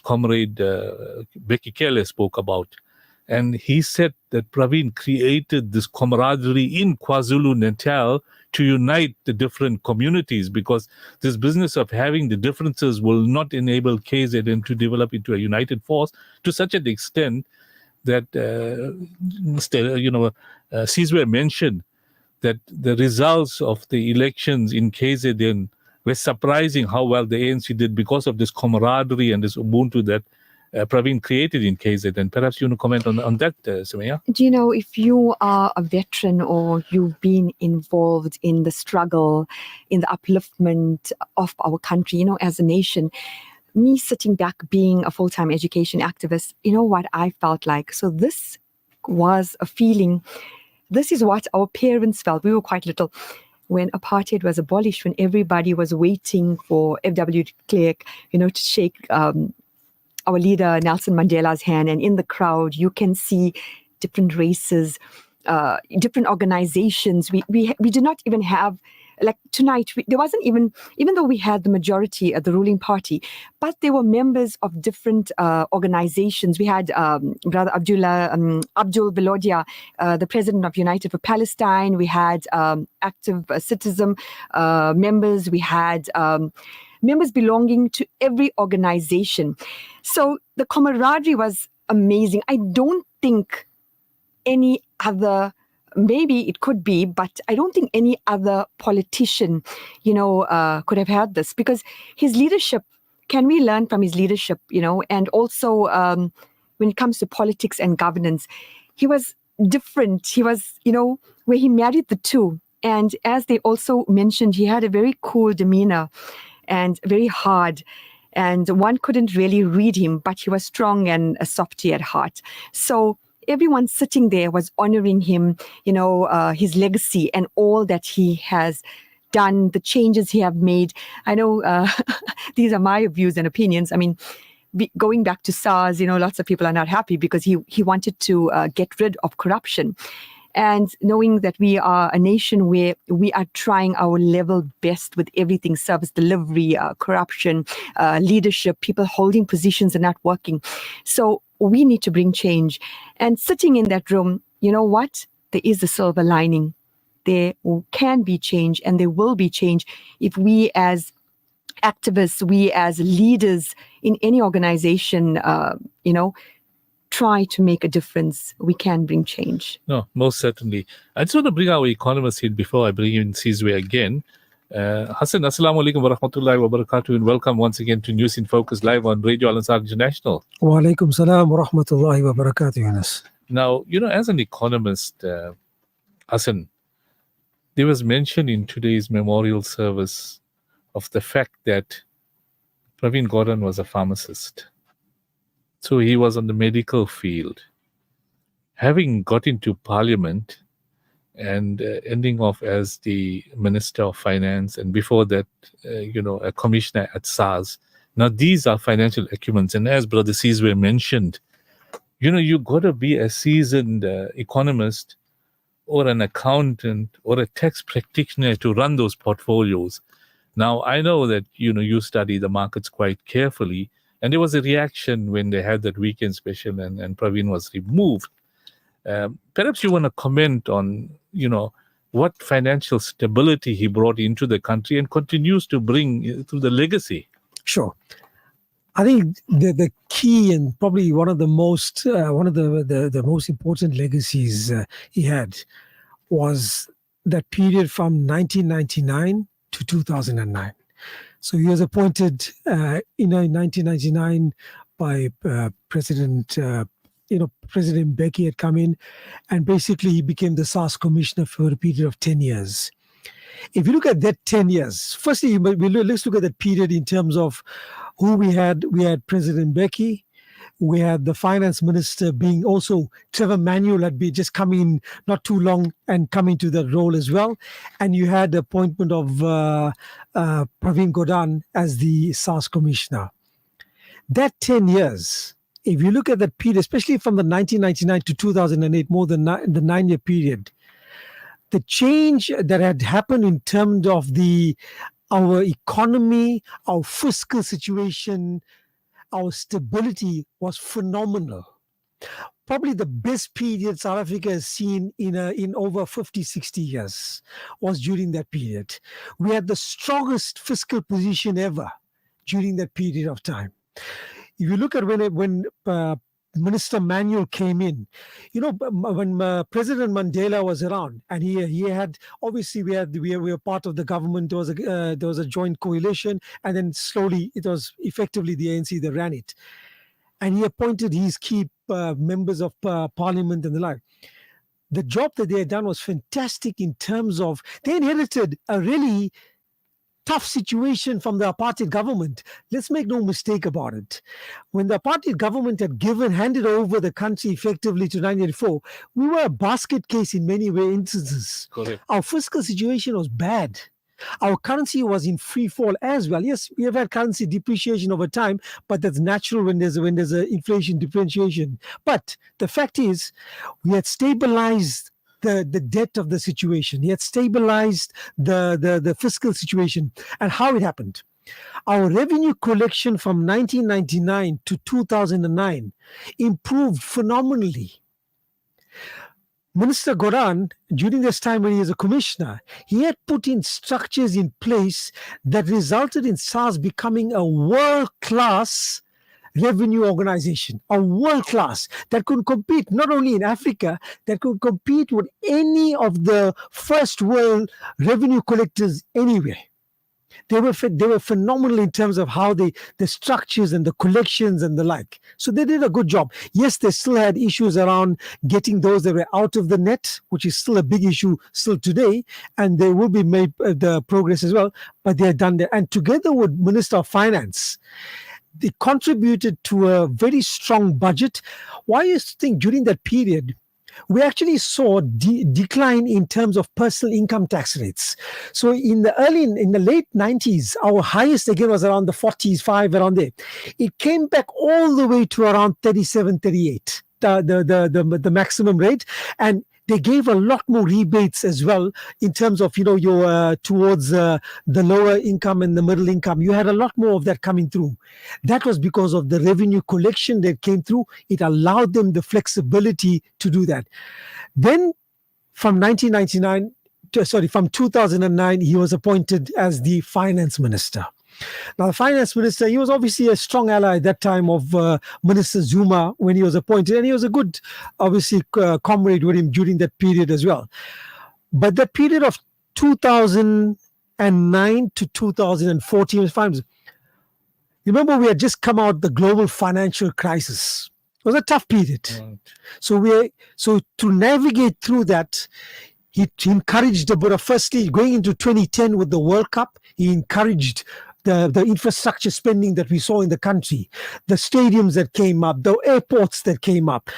Comrade Becky Kele spoke about. And he said that Pravin created this camaraderie in KwaZulu-Natal to unite the different communities, because this business of having the differences will not enable KZN to develop into a united force to such an extent that, Sizwe mentioned that the results of the elections in KZN were surprising how well the ANC did because of this camaraderie and this Ubuntu that Pravin created in KZN. Perhaps you want to comment on that, Sumaya? If you are a veteran or you've been involved in the struggle, in the upliftment of our country, as a nation, me sitting back being a full-time education activist, what I felt like. So this was a feeling. This is what our parents felt. We were quite little when apartheid was abolished, when everybody was waiting for F.W. de Klerk, to shake our leader Nelson Mandela's hand, and in the crowd you can see different races, different organizations. We did not even have, like tonight, there wasn't even though we had the majority at the ruling party, but there were members of different organizations. We had Brother Abdul Velodia, the president of United for Palestine. We had active citizen members. We had members belonging to every organization. So the camaraderie was amazing. I don't think any other, maybe it could be, but I don't think any other politician, could have had this, because his leadership can we learn from his leadership, and also when it comes to politics and governance, he was different. He was, where he married the two. And as they also mentioned, he had a very cool demeanor and very hard. And one couldn't really read him, but he was strong and a softy at heart. So everyone sitting there was honoring him, his legacy and all that he has done, the changes he have made. I know these are my views and opinions. I mean, going back to SARS, lots of people are not happy because he wanted to get rid of corruption. And knowing that we are a nation where we are trying our level best with everything, service delivery, corruption, leadership, people holding positions and not working. So we need to bring change. And sitting in that room, you know what? There is a silver lining. There can be change and there will be change if we as activists, we as leaders in any organization, try to make a difference. We can bring change. No, most certainly. I just want to bring our economist in before I bring in Sizwe again. Hassan, assalamu alaikum wa rahmatullahi wa barakatuh, and welcome once again to News in Focus live on Radio Al-Ansar International. Wa alaikum salam wa rahmatullahi wa barakatuh, Yunus. Now, as an economist, Hassan, there was mention in today's memorial service of the fact that Pravin Gordhan was a pharmacist. So he was on the medical field. Having got into parliament and ending off as the Minister of Finance, and before that, a commissioner at SARS. Now, these are financial acumens. And as Brother Sizwe mentioned, you got to be a seasoned economist or an accountant or a tax practitioner to run those portfolios. Now, I know that, you study the markets quite carefully, and there was a reaction when they had that weekend special and Pravin was removed. Perhaps you want to comment on, what financial stability he brought into the country and continues to bring through the legacy. Sure. I think the key and probably one of the most important legacies he had was that period from 1999 to 2009. So he was appointed, in 1999 by President Mbeki had come in, and basically he became the SARS commissioner for a period of 10 years. If you look at that 10 years, firstly, let's look at that period in terms of who we had. We had President Mbeki. We had the finance minister being also Trevor Manuel had been just coming in not too long and coming to that role as well. And you had the appointment of Pravin Gordhan as the SARS commissioner. That 10 years, if you look at that period, especially from the 1999 to 2008, more than the 9-year period, the change that had happened in terms of our economy, our fiscal situation, our stability was phenomenal. Probably the best period South Africa has seen in over 50, 60 years was during that period. We had the strongest fiscal position ever during that period of time. If you look at when Minister Manuel came in, when President Mandela was around, and he had, obviously we were part of the government. There was a joint coalition, and then slowly it was effectively the ANC that ran it, and he appointed his key members of parliament and the like. The job that they had done was fantastic in terms of they inherited a really tough situation from the apartheid government. Let's make no mistake about it. When the apartheid government had handed over the country effectively to 1984, we were a basket case in many instances. Correct. Our fiscal situation was bad. Our currency was in free fall as well. Yes, we have had currency depreciation over time, but that's natural when there's a inflation differentiation. But the fact is, we had stabilized the debt of the situation. He had stabilized the fiscal situation. And how it happened. Our revenue collection from 1999 to 2009 improved phenomenally. Minister Gordhan, during this time when he was a commissioner, he had put in structures in place that resulted in SARS becoming a world-class revenue organization, a world-class that could compete not only in Africa, that could compete with any of the first world revenue collectors anywhere. They were phenomenal in terms of how the structures and the collections and the like. So they did a good job. Yes, they still had issues around getting those that were out of the net, which is still a big issue still today, and they will be made the progress as well. But they are done there. And together with Minister of Finance, they contributed to a very strong budget. Why do you think during that period we actually saw decline in terms of personal income tax rates? So in the late 90s, our highest again was around the 45, around there. It came back all the way to around 37, 38, the maximum rate. And they gave a lot more rebates as well in terms of, your towards the lower income and the middle income. You had a lot more of that coming through. That was because of the revenue collection that came through. It allowed them the flexibility to do that. Then from 2009, he was appointed as the finance minister. Now, the finance minister, he was obviously a strong ally at that time of Minister Zuma when he was appointed, and he was a good, obviously, comrade with him during that period as well. But the period of 2009 to 2014, remember, we had just come out the global financial crisis. It was a tough period. Right. So to navigate through that, he encouraged firstly, going into 2010 with the World Cup, he encouraged the infrastructure spending that we saw in the country, the stadiums that came up, the airports that came up.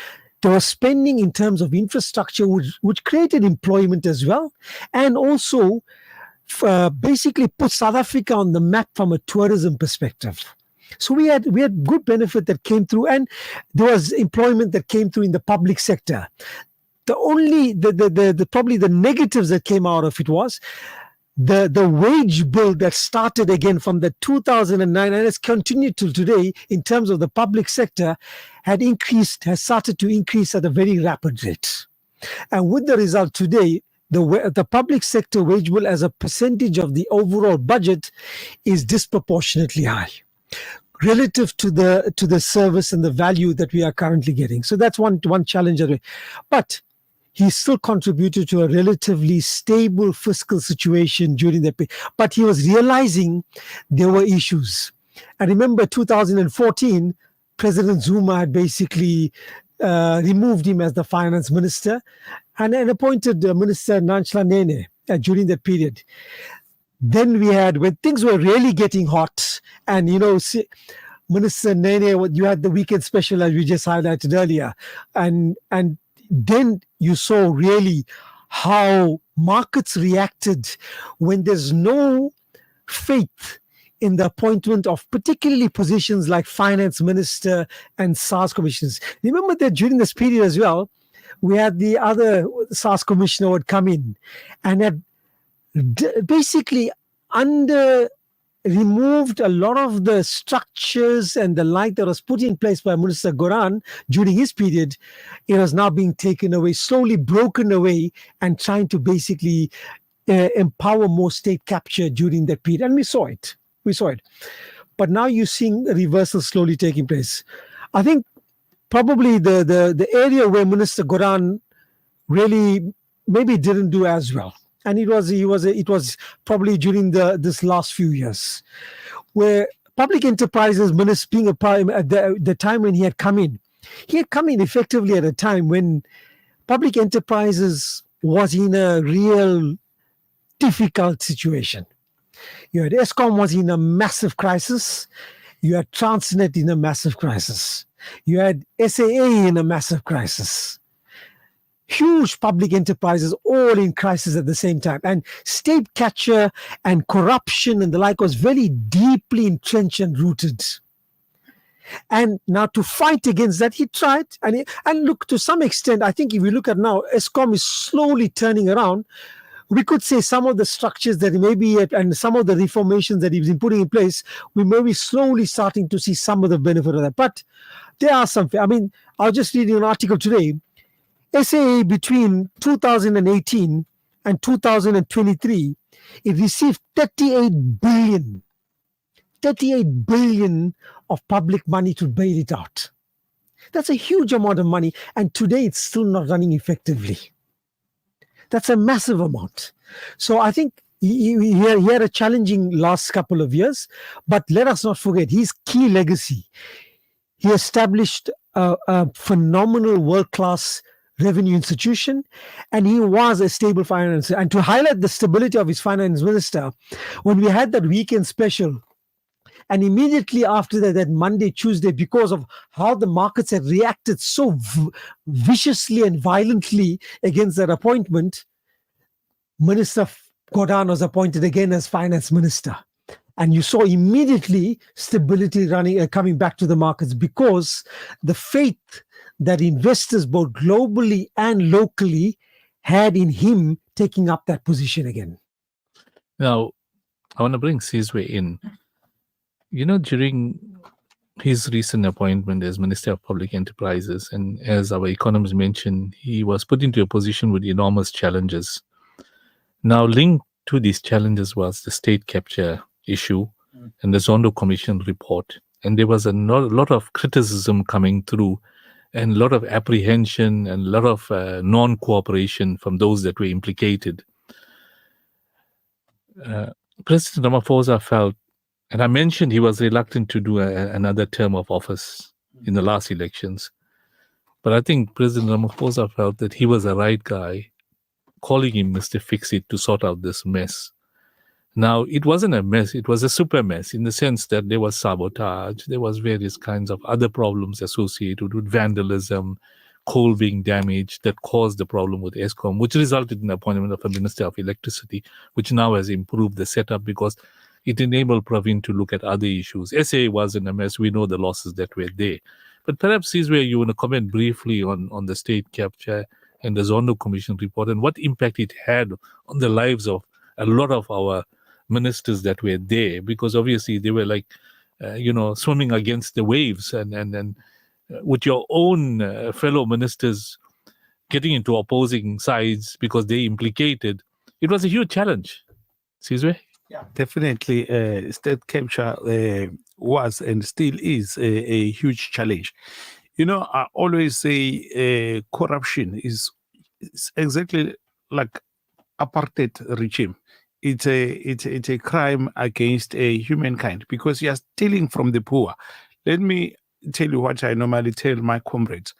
There was spending in terms of infrastructure, which created employment as well, and also basically put South Africa on the map from a tourism perspective. So we had good benefit that came through, and there was employment that came through in the public sector. Probably the negatives that came out of it was the wage bill that started again from the 2009 and has continued till today in terms of the public sector has started to increase at a very rapid rate. And with the result today, the public sector wage bill as a percentage of the overall budget is disproportionately high relative to the service and the value that we are currently getting. So that's one challenge. But he still contributed to a relatively stable fiscal situation during that period. But he was realizing there were issues. And remember, 2014, President Zuma had basically removed him as the finance minister and appointed Minister Nanchla Nene during that period. Then we had, when things were really getting hot, and Minister Nene, you had the weekend special as we just highlighted earlier, and then you saw really how markets reacted when there's no faith in the appointment of particularly positions like finance minister and SARS commissioners. Remember that during this period as well, we had the other SARS commissioner would come in and had basically removed a lot of the structures and the like that was put in place by Minister Gordhan during his period. It was now being taken away, slowly broken away, and trying to basically empower more state capture during that period. And we saw it. But now you're seeing a reversal slowly taking place. I think probably the area where Minister Gordhan really maybe didn't do as well. And it was probably during this last few years, where public enterprises minister being at the time when he had come in effectively at a time when public enterprises was in a real difficult situation. You had Eskom was in a massive crisis. You had Transnet in a massive crisis. You had SAA in a massive crisis. Huge public enterprises all in crisis at the same time. And state capture and corruption and the like was very deeply entrenched and rooted. And now to fight against that, he tried. And look, to some extent, I think if we look at now, Eskom is slowly turning around. We could say some of the structures that he may be at and some of the reformations that he's been putting in place, we may be slowly starting to see some of the benefit of that. But there are some, I was just reading an article today. SAA between 2018 and 2023, it received 38 billion of public money to bail it out. That's a huge amount of money, and today it's still not running effectively. That's a massive amount. So I think he had a challenging last couple of years, but let us not forget his key legacy. He established a phenomenal world-class revenue institution, and he was a stable finance. And to highlight the stability of his finance minister, when we had that weekend special, and immediately after that Monday, Tuesday, because of how the markets had reacted so viciously and violently against that appointment, Minister Gordhan was appointed again as finance minister. And you saw immediately stability coming back to the markets, because the faith that investors both globally and locally had in him taking up that position again. Now, I want to bring Sizwe in. You know, during his recent appointment as Minister of Public Enterprises, and as our economist mentioned, he was put into a position with enormous challenges. Now, linked to these challenges was the state capture issue and the Zondo Commission report. And there was a lot of criticism coming through, and a lot of apprehension and a lot of non-cooperation from those that were implicated. President Ramaphosa felt, and I mentioned he was reluctant to do another term of office in the last elections, but I think President Ramaphosa felt that he was the right guy, calling him Mr. Fix-It, to sort out this mess. Now, it wasn't a mess, it was a super mess, in the sense that there was sabotage, there was various kinds of other problems associated with vandalism, coal being damaged, that caused the problem with ESCOM, which resulted in the appointment of a Minister of Electricity, which now has improved the setup because it enabled Pravin to look at other issues. SA wasn't a mess, we know the losses that were there. But perhaps this is where you want to comment briefly on the state capture and the Zondo Commission report and what impact it had on the lives of a lot of our ministers that were there, because obviously they were like, swimming against the waves, and with your own fellow ministers getting into opposing sides because they implicated, it was a huge challenge. Sizwe? Yeah, definitely. State capture was and still is a huge challenge. You know, I always say corruption is exactly like apartheid regime. It's a crime against humankind, because you are stealing from the poor. Let me tell you what I normally tell my comrades.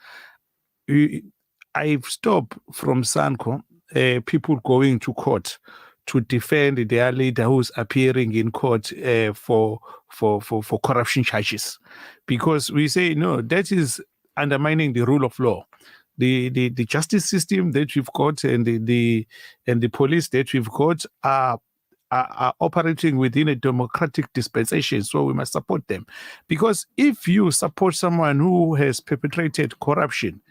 I've stopped from SANCO people going to court to defend their leader who's appearing in court for corruption charges, because we say no, that is undermining the rule of law. The justice system that we've got and the police that we've got are operating within a democratic dispensation, so we must support them. Because if you support someone who has perpetrated corruption,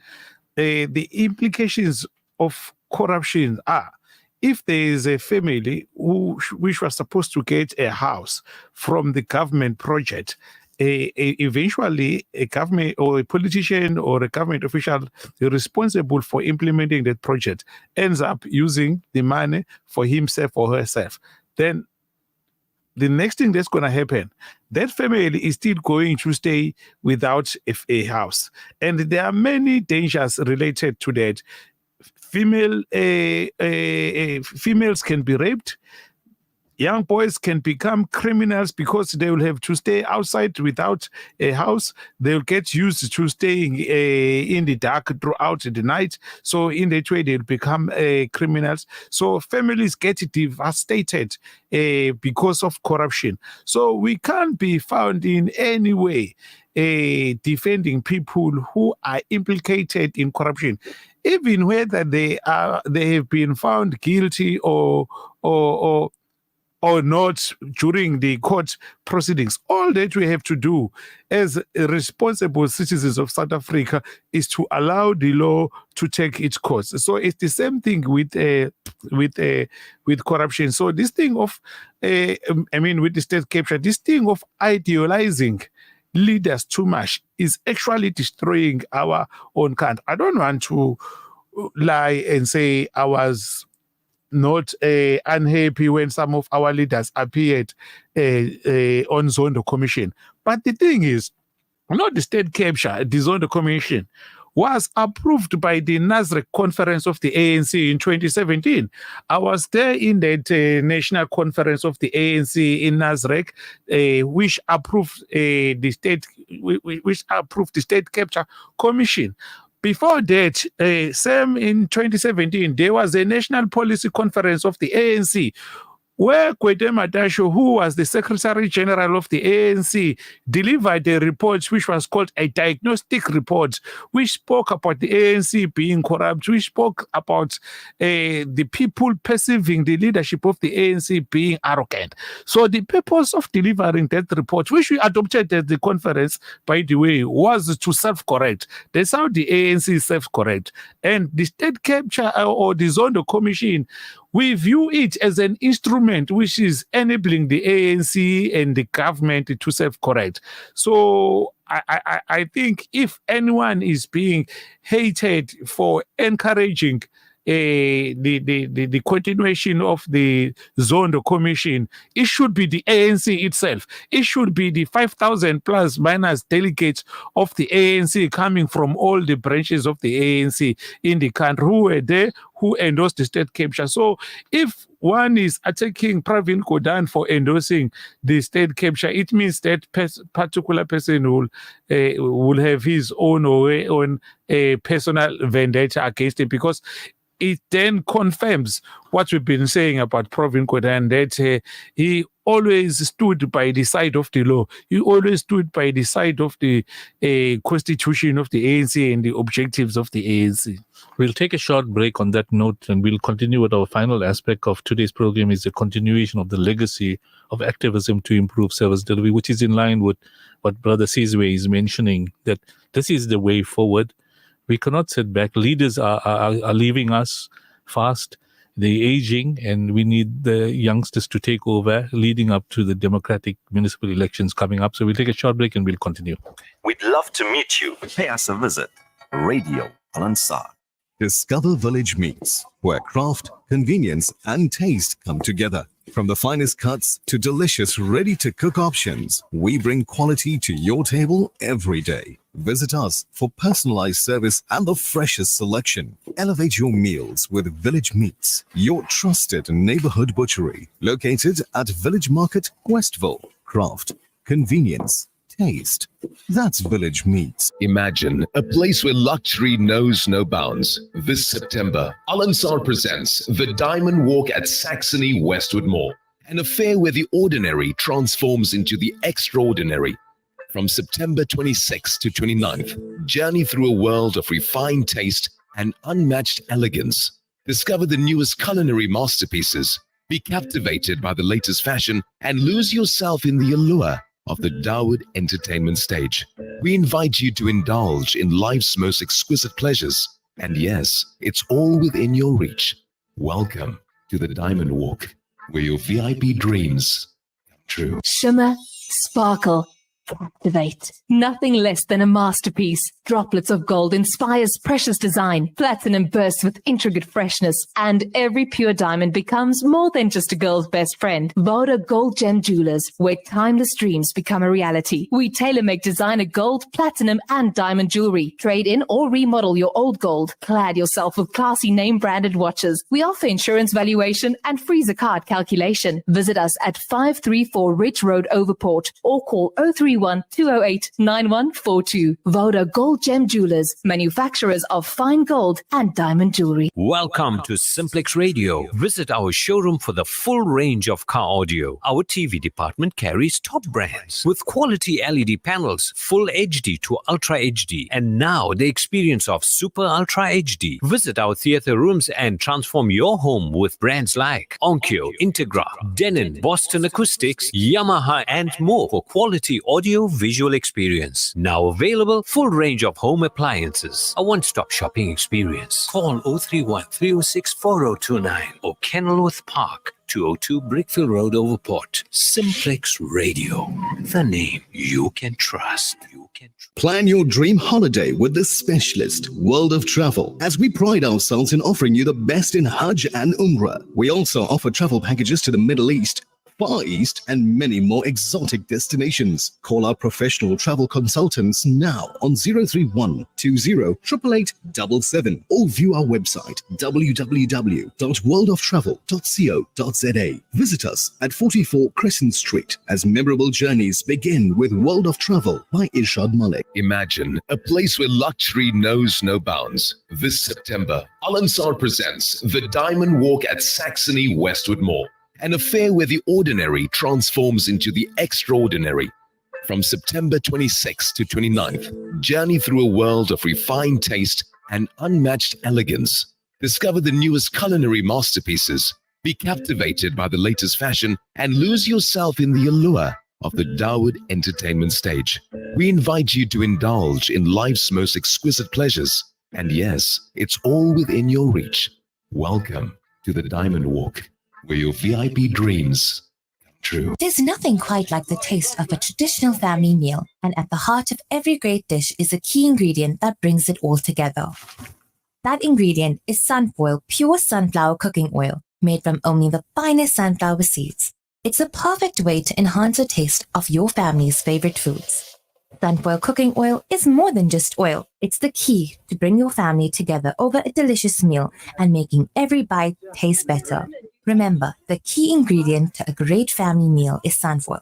the implications of corruption are, if there is a family which was supposed to get a house from the government project, eventually a government or a politician or a government official responsible for implementing that project ends up using the money for himself or herself, then the next thing that's going to happen, that family is still going to stay without a house. And there are many dangers related to that. Females can be raped. Young boys can become criminals because they will have to stay outside without a house. They'll get used to staying in the dark throughout the night. So in that way, they'll become criminals. So families get devastated because of corruption. So we can't be found in any way defending people who are implicated in corruption, even whether they have been found guilty or not during the court proceedings. All that we have to do as responsible citizens of South Africa is to allow the law to take its course. So it's the same thing with corruption. So this thing of, with the state capture, this thing of idealizing leaders too much is actually destroying our own country. I don't want to lie and say I was not unhappy when some of our leaders appeared on Zondo Commission. But the thing is, not the state capture, the Zondo Commission was approved by the Nasrec conference of the ANC in 2017. I was there in that national conference of the ANC in Nasrec, which approved the state capture commission. Before that, same in 2017, there was a national policy conference of the ANC where Kwede Madasho, who was the Secretary General of the ANC, delivered a report which was called a diagnostic report, which spoke about the ANC being corrupt, which spoke about the people perceiving the leadership of the ANC being arrogant. So the purpose of delivering that report, which we adopted at the conference, by the way, was to self-correct. That's how the ANC self-correct. And the state capture or the Zondo Commission, we view it as an instrument which is enabling the ANC and the government to self-correct. So I think if anyone is being hated for encouraging the continuation of the Zondo Commission, it should be the ANC itself. It should be the 5,000 plus minus delegates of the ANC coming from all the branches of the ANC in the country who were there, who endorsed the state capture. So if one is attacking Pravin Gordhan for endorsing the state capture, it means that particular person will have his own personal vendetta against him, because it then confirms what we've been saying about Pravin Gordhan, that he always stood by the side of the law. He always stood by the side of the constitution of the ANC and the objectives of the ANC. We'll take a short break on that note, and we'll continue with our final aspect of today's program, is the continuation of the legacy of activism to improve service delivery, which is in line with what Brother Sizwe is mentioning, that this is the way forward. We cannot sit back. Leaders are leaving us fast. They're aging, and we need the youngsters to take over, leading up to the democratic municipal elections coming up. So we'll take a short break and we'll continue. We'd love to meet you. Pay us a visit. Radio Al-Ansar. Discover Village Meats, where craft, convenience, and taste come together. From the finest cuts to delicious ready-to-cook options, we bring quality to your table every day. Visit us for personalized service and the freshest selection. Elevate your meals with Village Meats, your trusted neighborhood butchery, located at Village Market, Westville. Craft, convenience, taste. That's Village Meats. Imagine a place where luxury knows no bounds. This September, Al-Ansar presents the Diamond Walk at Saxony Westwood Mall, an affair where the ordinary transforms into the extraordinary. From September 26th to 29th, journey through a world of refined taste and unmatched elegance. Discover the newest culinary masterpieces, be captivated by the latest fashion, and lose yourself in the allure of the Dawood entertainment stage. We invite you to indulge in life's most exquisite pleasures. And yes, it's all within your reach. Welcome to the Diamond Walk, where your VIP dreams come true. Shimmer, sparkle, captivate. Nothing less than a masterpiece. Droplets of gold inspires precious design. Platinum bursts with intricate freshness. And every pure diamond becomes more than just a girl's best friend. Voda Gold Gem Jewelers, where timeless dreams become a reality. We tailor-make designer gold, platinum, and diamond jewelry. Trade in or remodel your old gold. Clad yourself with classy name-branded watches. We offer insurance valuation and freezer card calculation. Visit us at 534 Ridge Road, Overport, or call 031-208-9142. Voda Gold Gem Jewelers, manufacturers of fine gold and diamond jewelry. Welcome to Simplex Radio. Visit our showroom for the full range of car audio. Our TV department carries top brands with quality LED panels, full HD to Ultra HD, and now the experience of Super Ultra HD. Visit our theater rooms and transform your home with brands like Onkyo, Integra, Denon, Boston Acoustics, Yamaha, and more for quality audio visual experience. Now available, full range of home appliances. A one-stop shopping experience. Call 031-306-4029 or Kenilworth Park, 202 Brickfield Road, Overport. Simplex Radio, the name you can trust. Plan your dream holiday with the specialist, World of Travel, as we pride ourselves in offering you the best in Hajj and Umrah. We also offer travel packages to the Middle East, Far East, and many more exotic destinations. Call our professional travel consultants now on 031 20 8877 or view our website www.worldoftravel.co.za. Visit us at 44 Crescent Street as memorable journeys begin with World of Travel by Irshad Malik. Imagine a place where luxury knows no bounds. This September, Al-Ansar presents The Diamond Walk at Saxony Westwood Mall, an affair where the ordinary transforms into the extraordinary. From September 26th to 29th, journey through a world of refined taste and unmatched elegance. Discover the newest culinary masterpieces, be captivated by the latest fashion, and lose yourself in the allure of the Dawood Entertainment stage. We invite you to indulge in life's most exquisite pleasures. And yes, it's all within your reach. Welcome to the Diamond Walk, where your VIP dreams come true. There's nothing quite like the taste of a traditional family meal, and at the heart of every great dish is a key ingredient that brings it all together. That ingredient is Sunfoil pure sunflower cooking oil, made from only the finest sunflower seeds. It's a perfect way to enhance the taste of your family's favorite foods. Sunfoil cooking oil is more than just oil. It's the key to bring your family together over a delicious meal and making every bite taste better. Remember, the key ingredient to a great family meal is sunfoil.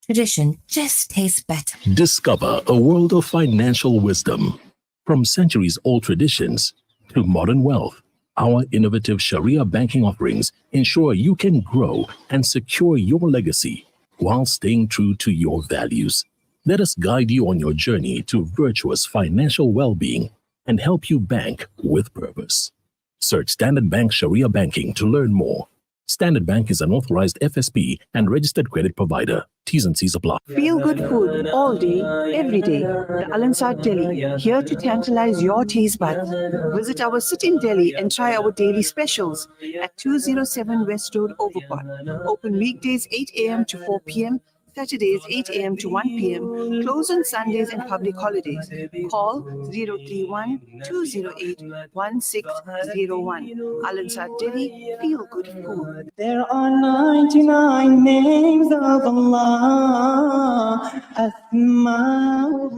Tradition just tastes better. Discover a world of financial wisdom. From centuries-old traditions to modern wealth, our innovative Sharia banking offerings ensure you can grow and secure your legacy while staying true to your values. Let us guide you on your journey to virtuous financial well-being and help you bank with purpose. Search Standard Bank Sharia Banking to learn more. Standard Bank is an authorized FSP and registered credit provider. T's and C's apply. Feel good food all day, every day. The Al-Ansar Deli, here to tantalize your taste buds. Visit our sit-in deli and try our daily specials at 207 West Road, Overport. Open weekdays 8 a.m. to 4 p.m., Saturdays 8 a.m. to 1 p.m., close on Sundays and public holidays. Call 031-208-1601. Al-Ansar Deli, feel good food. There are 99 names of Allah, Asma'ul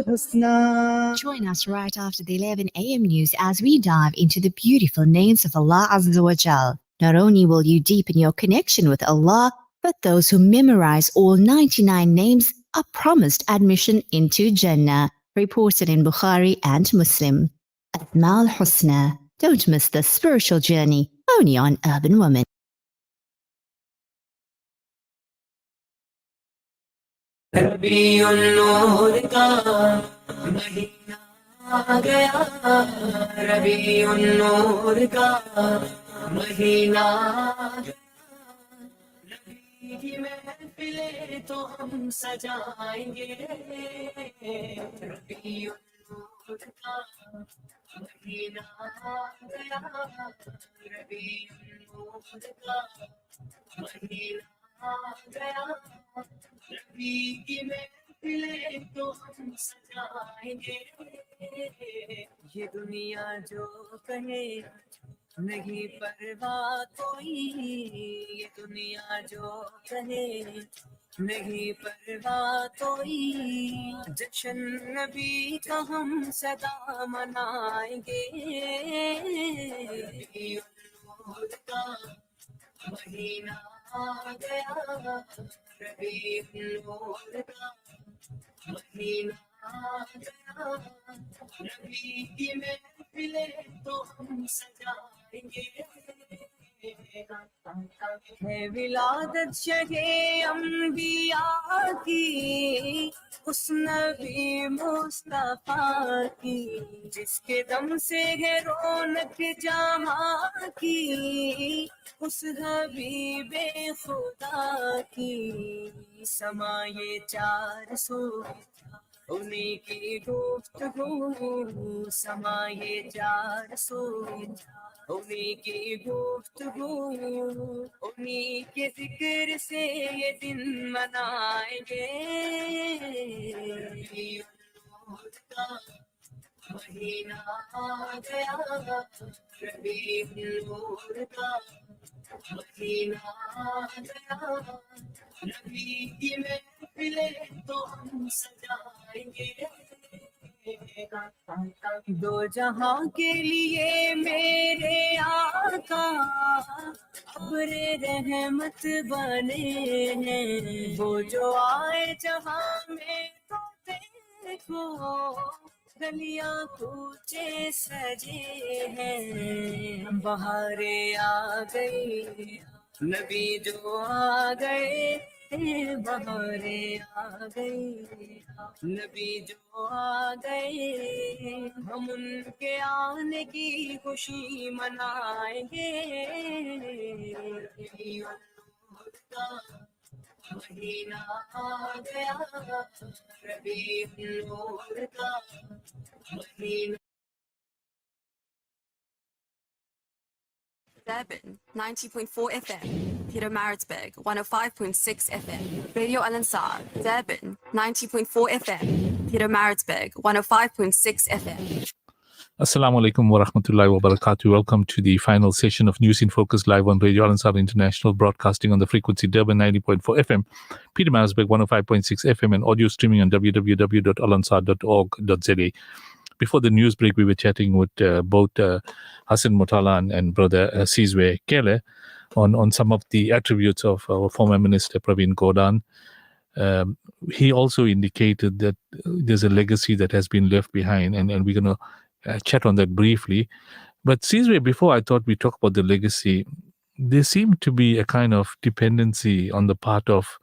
Husna. Join us right after the 11 a.m. news as we dive into the beautiful names of Allah Azza wa Jal. Not only will you deepen your connection with Allah, but those who memorize all 99 names are promised admission into Jannah. Reported in Bukhari and Muslim. Asma'ul Husna. Don't miss the spiritual journey, only on Urban Woman. की महफिलें तो हम सजाएंगे रबीउल नूर का महीना गया रबीउल नूर का महीना गया रबी की महफिलें तो हम सजाएंगे ये दुनिया जो कहे नहीं परवाह कोई ये दुनिया जो कहे नहीं परवाह कोई जश्न नबी का हम सदा मनाएंगे रबीउल का महीना गया रबीउल का महीना गया नबी की महफिलें तो हम सजाएंगे है विलादत शहे अंबिया की उस नबी मुस्तफा की जिसके दम से है रौनक जहां की उस हबीबे खुदा की समाये 400 उन्हीं की गुफ्तगू समाये 400 उन्हीं की गुफ्तगू उन्हीं के जिक्र से ये दिन मनाएंगे रबीउल का महीना गया रबीउल का महीना आ गया नबी की महफिलें तो हम सजाएंगे दो जहां के लिए मेरे आका अब्रे रहमत बने हैं वो जो आए जहां में तो देखो गलियां कूचे सजे हैं बहारे आ गई नबी जो आ गए बहारे आ गई नबी जो आ गए हम उनके आने की खुशी मनाएंगे महीना आ गया रबी नूर का महीना Durban 90.4 FM, Peter Maritzburg 105.6 FM, Radio Al Ansar, Durban 90.4 FM, Peter Maritzburg 105.6 FM. Assalamu alaikum wa rahmatullahi wa barakatuh. Welcome to the final session of News in Focus live on Radio Al Ansar International, broadcasting on the frequency Durban 90.4 FM, Peter Maritzburg 105.6 FM, and audio streaming on www.alansar.org.za. Before the news break, we were chatting with both Hassan Motala and brother Sizwe Kele on some of the attributes of our former Minister Pravin Gordhan. He also indicated that there's a legacy that has been left behind, and we're going to chat on that briefly. But Sizwe, before I thought we talk about the legacy, there seemed to be a kind of dependency on the part of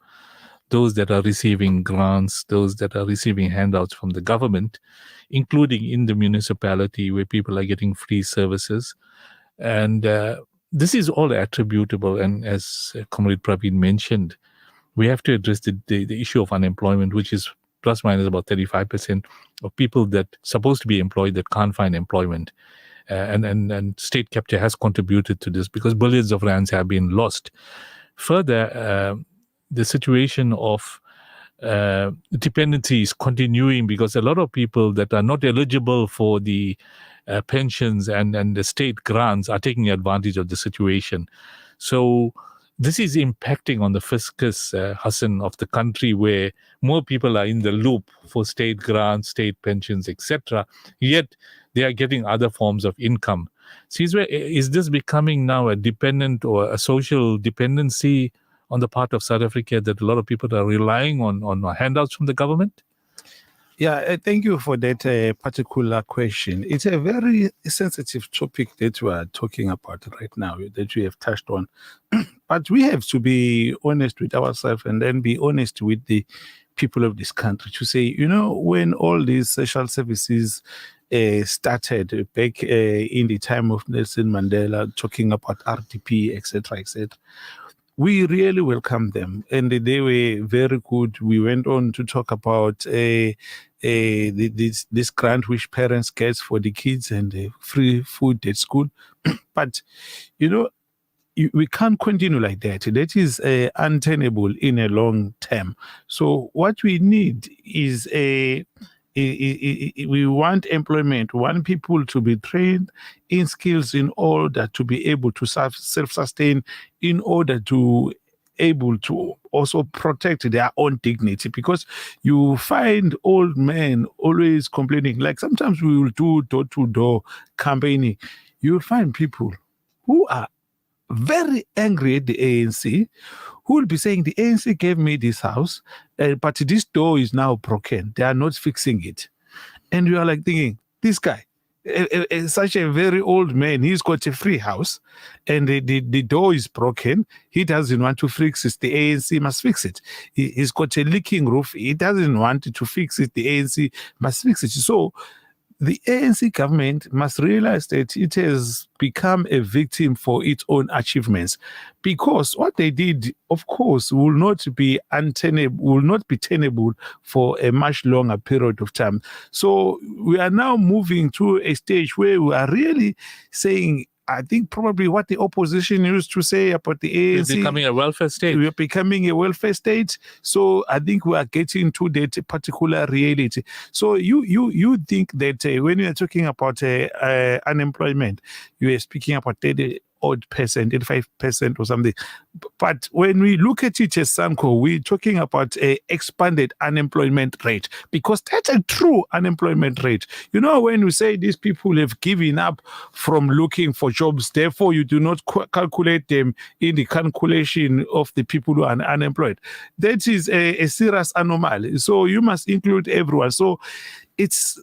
those that are receiving grants, those that are receiving handouts from the government, including in the municipality where people are getting free services. And this is all attributable. And as Comrade Pravin mentioned, we have to address the issue of unemployment, which is plus minus about 35% of people that supposed to be employed that can't find employment. And state capture has contributed to this because billions of rands have been lost. Further, the situation of dependency is continuing because a lot of people that are not eligible for the pensions and the state grants are taking advantage of the situation. So this is impacting on the fiscus, Hassan, of the country, where more people are in the loop for state grants, state pensions, etc. Yet they are getting other forms of income. Sizwe, is this becoming now a dependent or a social dependency on the part of South Africa that a lot of people are relying on handouts from the government? Yeah, thank you for that particular question. It's a very sensitive topic that we are talking about right now, that we have touched on. But we have to be honest with ourselves and then be honest with the people of this country to say, when all these social services started back in the time of Nelson Mandela, talking about RDP, etc., we really welcome them, and they were very good. We went on to talk about this grant which parents get for the kids and free food at school. But, we can't continue like that. That is untenable in a long term. So what we need is we want employment. We want people to be trained in skills in order to be able to self-sustain, in order to able to also protect their own dignity, because you find old men always complaining. Like sometimes we will do door-to-door campaigning. You will find people who are very angry at the ANC, who will be saying the ANC gave me this house, but this door is now broken. They are not fixing it. And you are like thinking, this guy, such a very old man, he's got a free house and the door is broken. He doesn't want to fix it. The ANC must fix it. He's got a leaking roof. He doesn't want to fix it. The ANC must fix it. So the ANC government must realize that it has become a victim for its own achievements, because what they did, of course, will not be tenable for a much longer period of time. So we are now moving to a stage where we are really saying, I think probably what the opposition used to say about the ANC. It's becoming a welfare state. We are becoming a welfare state. So I think we are getting to that particular reality. So you think that when you are talking about unemployment, you are speaking about odd percent, 85% or something. But when we look at it as SANCO, we're talking about a expanded unemployment rate, because that's a true unemployment rate. You know, when we say these people have given up from looking for jobs, therefore you do not calculate them in the calculation of the people who are unemployed. That is a serious anomaly. So you must include everyone. So it's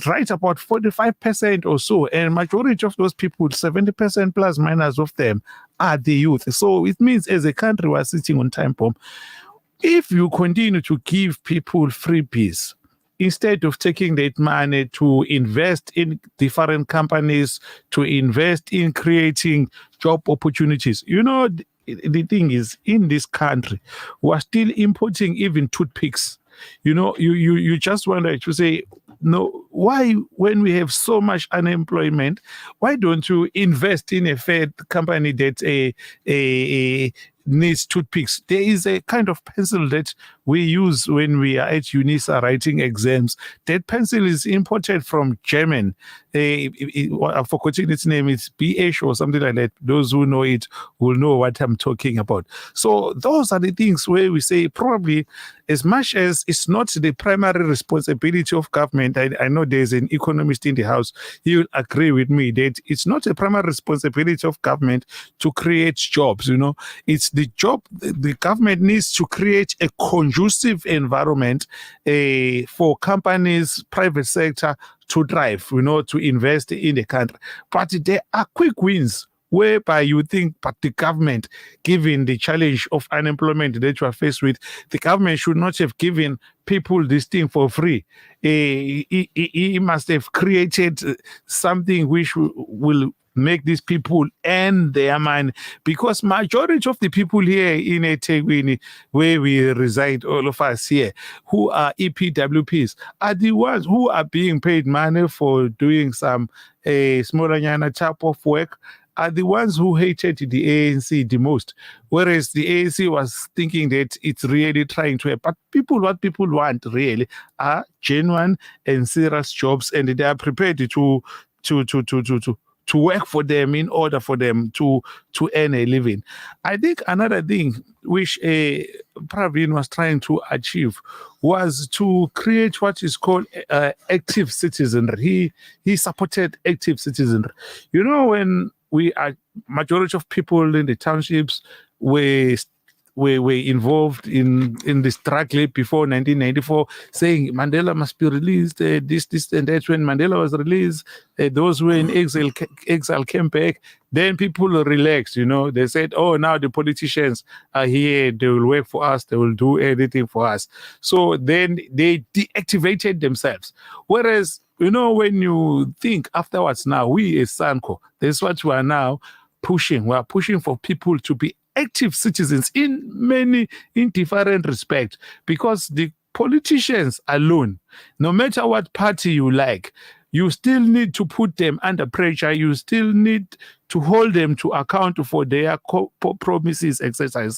right about 45% or so, and majority of those people, 70% plus minus of them, are the youth. So it means as a country we're sitting on time bomb. If you continue to give people freebies instead of taking that money to invest in different companies, to invest in creating job opportunities, you know, the thing is, in this country, we're still importing even toothpicks. You know, you just wonder to say, no, why, when we have so much unemployment, why don't you invest in a fair company that needs toothpicks? There is a kind of pencil that we use when we are at UNISA writing exams. That pencil is imported from German. I've forgotten its name. It's BH or something like that. Those who know it will know what I'm talking about. So those are the things where we say probably, as much as it's not the primary responsibility of government, I know there's an economist in the house, he will agree with me that it's not a primary responsibility of government to create jobs, you know. It's the job, the government needs to create a conducive environment for companies, private sector to drive, you know, to invest in the country. But there are quick wins whereby you think, but the government, given the challenge of unemployment that you are faced with, the government should not have given people this thing for free. He must have created something which will make these people earn their money, because majority of the people here in eThekwini, where we reside, all of us here, who are EPWPs, are the ones who are being paid money for doing some small type of work, are the ones who hated the ANC the most, whereas the ANC was thinking that it's really trying to help. But what people want really are genuine and serious jobs, and they are prepared to work for them in order for them to earn a living. I think another thing which Pravin was trying to achieve was to create what is called active citizenry. He supported active citizenry. You know, when we are, majority of people in the townships were involved in the struggle before 1994, saying Mandela must be released, this and that. When Mandela was released, those who were in exile came back. Then people relaxed, you know. They said, oh, now the politicians are here, they will work for us, they will do anything for us. So then they deactivated themselves. Whereas, you know, when you think afterwards now, we as SANCO, that's what we are now pushing. We are pushing for people to be active citizens in different respects, because the politicians alone, no matter what party you like, you still need to put them under pressure. You still need to hold them to account for their promises, etc.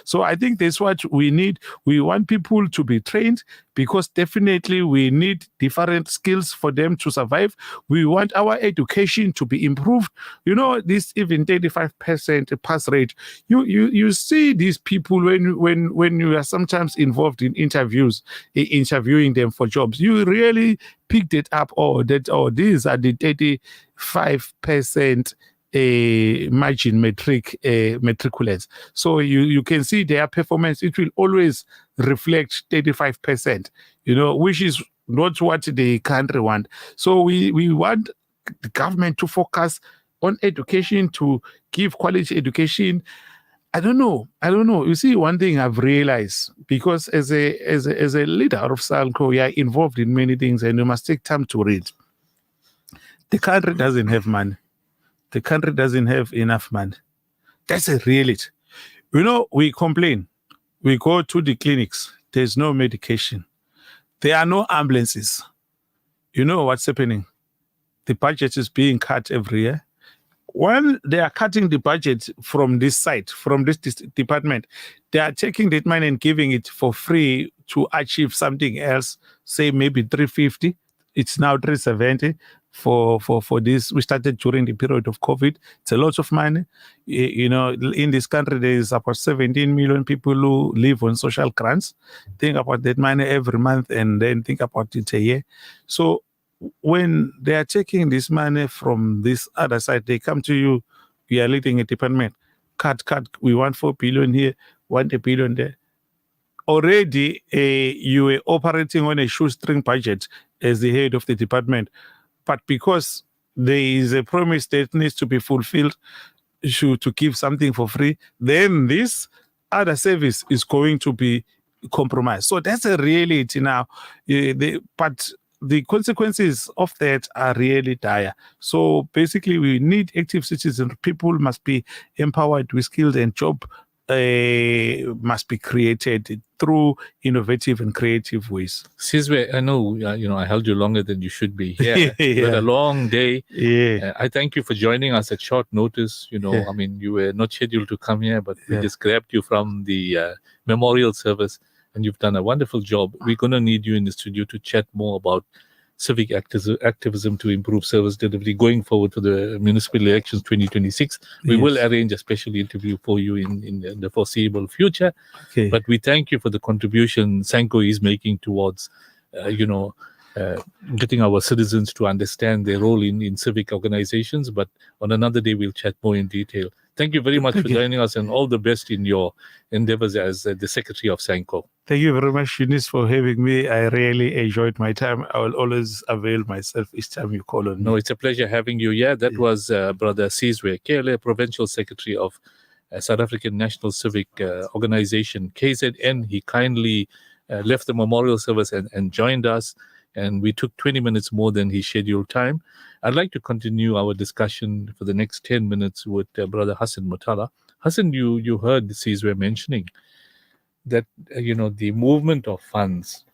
So I think that's what we need. We want people to be trained, because definitely we need different skills for them to survive. We want our education to be improved. You know, this even 35% pass rate. You see these people when you are sometimes involved in interviews, interviewing them for jobs. You really picked it up. These are the 35% margin matriculates. So you can see their performance. It will always reflect 35%, you know, which is not what the country want. So we want the government to focus on education, to give quality education. I don't know. You see, one thing I've realized, because as a leader of SANCO, we are involved in many things, and we must take time to read. The country doesn't have money. The country doesn't have enough money. That's a reality. You know, we complain. We go to the clinics. There's no medication. There are no ambulances. You know what's happening? The budget is being cut every year. When they are cutting the budget from this side, from this department, they are taking that money and giving it for free to achieve something else, say maybe 350. It's now 370. for this. We started during the period of COVID. It's a lot of money. In this country, there is about 17 million people who live on social grants. Think about that money every month and then think about it a year. So when they are taking this money from this other side, they come to you, you are leading a department. Cut, we want 4 billion here, 1 billion there. Already, you were operating on a shoestring budget as the head of the department. But because there is a promise that needs to be fulfilled to give something for free, then this other service is going to be compromised. So that's a reality now. But the consequences of that are really dire. So basically, we need active citizens. People must be empowered with skills, and job must be created through innovative and creative ways. Sizwe, I know I held you longer than you should be here. You had a long day. Yeah. I thank you for joining us at short notice. I mean, you were not scheduled to come here, but we just grabbed you from the memorial service, and you've done a wonderful job. We're going to need you in the studio to chat more about civic activism to improve service delivery going forward for the municipal elections 2026. We will arrange a special interview for you in the foreseeable future. Okay. But we thank you for the contribution Sanco is making towards, getting our citizens to understand their role in civic organizations. But on another day, we'll chat more in detail. Thank you very much for joining us, and all the best in your endeavors as the Secretary of Sanco. Thank you very much, Yunus, for having me. I really enjoyed my time. I will always avail myself each time you call on me. No, it's a pleasure having you here. That was Brother Sizwe Kele, Provincial Secretary of South African National Civic Organization, KZN. He kindly left the memorial service and joined us, and we took 20 minutes more than his scheduled time. I'd like to continue our discussion for the next 10 minutes with Brother Hassan Motala. Hassan, you heard Sizwe mentioning that, the movement of funds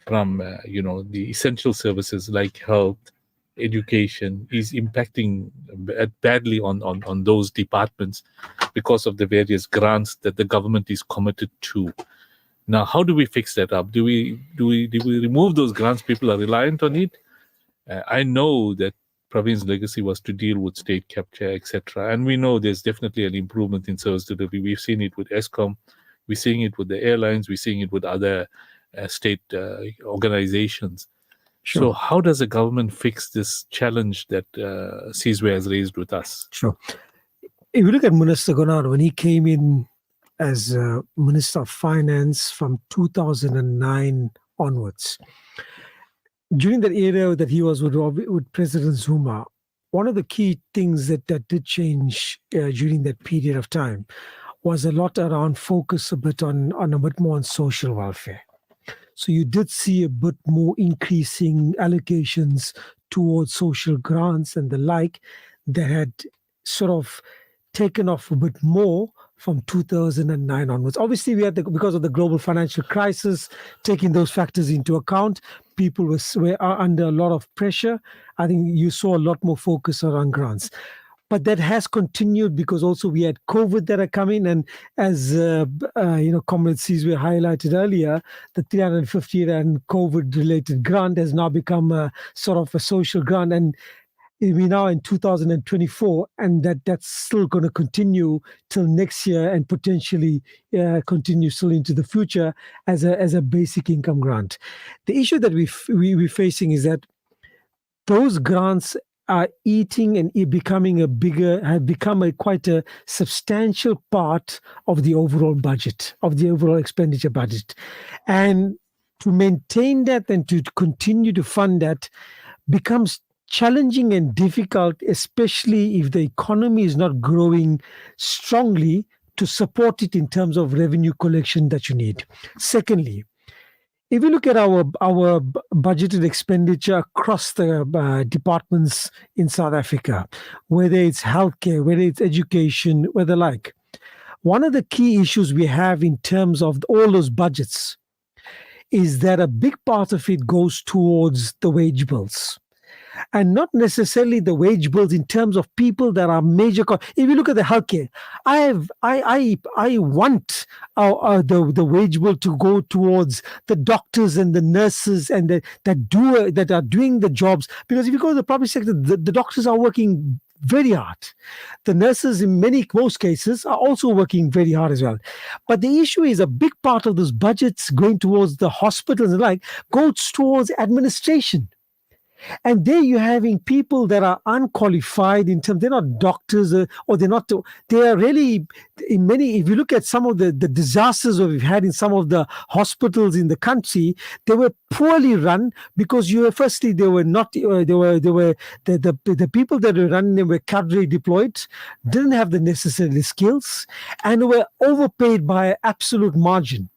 from, the essential services like health, education is impacting badly on those departments because of the various grants that the government is committed to. Now, how do we fix that up? Do we remove those grants? People are reliant on it. I know that Pravin's legacy was to deal with state capture, etc. And we know there's definitely an improvement in service delivery. We've seen it with Eskom. We're seeing it with the airlines. We're seeing it with other state organizations. Sure. So how does the government fix this challenge that Sizwe has raised with us? Sure. If you look at Minister Gordhan, when he came in as Minister of Finance from 2009 onwards, during that era that he was with President Zuma, one of the key things that did change during that period of time was a lot around focus a bit more on social welfare. So you did see a bit more increasing allocations towards social grants and the like that had sort of taken off a bit more from 2009 onwards. Obviously, we had because of the global financial crisis, taking those factors into account, people were under a lot of pressure. I think you saw a lot more focus around grants. But that has continued because also we had COVID that are coming, and as Comrade Sizwe highlighted earlier, the 350 and COVID-related grant has now become a sort of a social grant, and we're now in 2024, and that's still going to continue till next year and potentially continue still into the future as a basic income grant. The issue that we're facing is that those grants are eating and have become quite a substantial part of the overall budget, of the overall expenditure budget. And to maintain that and to continue to fund that becomes challenging and difficult, especially if the economy is not growing strongly to support it in terms of revenue collection that you need. Secondly, if you look at our budgeted expenditure across the departments in South Africa, whether it's healthcare, whether it's education, whether like, one of the key issues we have in terms of all those budgets is that a big part of it goes towards the wage bills. and not necessarily the wage bills in terms of people that are major. If you look at the healthcare, I want the wage bill to go towards the doctors and the nurses and that are doing the jobs, because if you go to the public sector, the doctors are working very hard. The nurses in most cases are also working very hard as well. But the issue is a big part of those budgets going towards the hospitals and goes towards administration. And there you're having people that are unqualified in terms, they're not doctors or they are really, in many, if you look at some of the disasters that we've had in some of the hospitals in the country, they were poorly run because they were not, the people that were running them were cadre deployed, didn't have the necessary skills, and were overpaid by an absolute margin.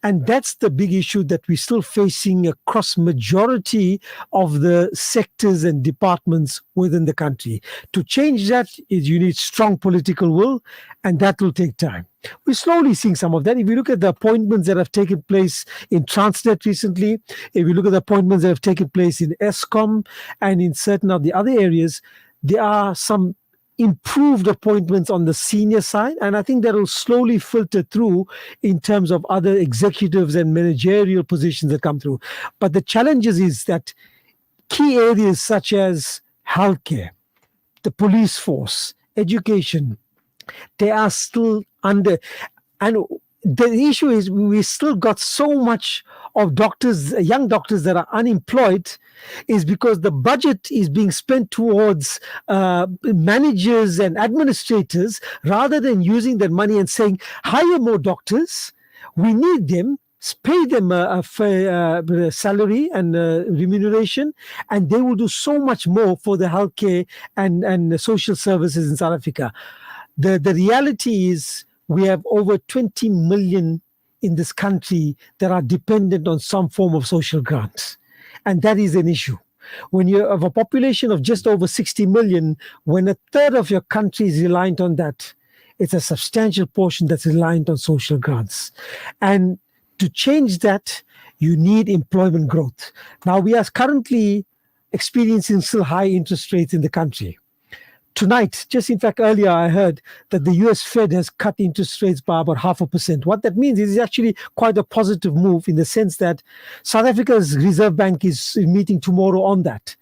And that's the big issue that we're still facing across majority of the sectors and departments within the country. To change that, you need strong political will, and that will take time. We're slowly seeing some of that. If you look at the appointments that have taken place in Transnet recently, if you look at the appointments that have taken place in ESCOM and in certain of the other areas, there are some improved appointments on the senior side, and I think that will slowly filter through in terms of other executives and managerial positions that come through. But the challenges is that key areas such as healthcare, the police force, education, they are still under, and the issue is we still got so much of doctors, young doctors that are unemployed, is because the budget is being spent towards managers and administrators rather than using that money and saying, hire more doctors, we need them, pay them a fair salary and remuneration, and they will do so much more for the healthcare and social services in South Africa. The reality is we have over 20 million in this country that are dependent on some form of social grants. And that is an issue. When you have a population of just over 60 million, when a third of your country is reliant on that, it's a substantial portion that's reliant on social grants. And to change that, you need employment growth. Now, we are currently experiencing still high interest rates in the country. Tonight, just in fact earlier, I heard that the US Fed has cut interest rates by about 0.5%. What that means is it's actually quite a positive move in the sense that South Africa's Reserve Bank is meeting tomorrow on that.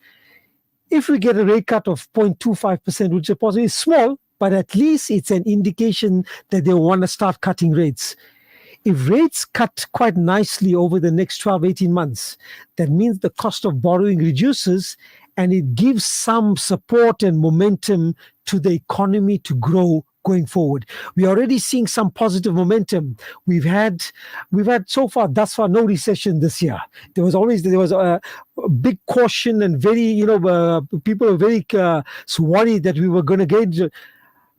If we get a rate cut of 0.25%, which is positive, it's small, but at least it's an indication that they want to start cutting rates. If rates cut quite nicely over the next 12, 18 months, that means the cost of borrowing reduces, and it gives some support and momentum to the economy to grow going forward. We're already seeing some positive momentum. We've had thus far no recession this year. There was a big caution and people were very worried that we were going to get.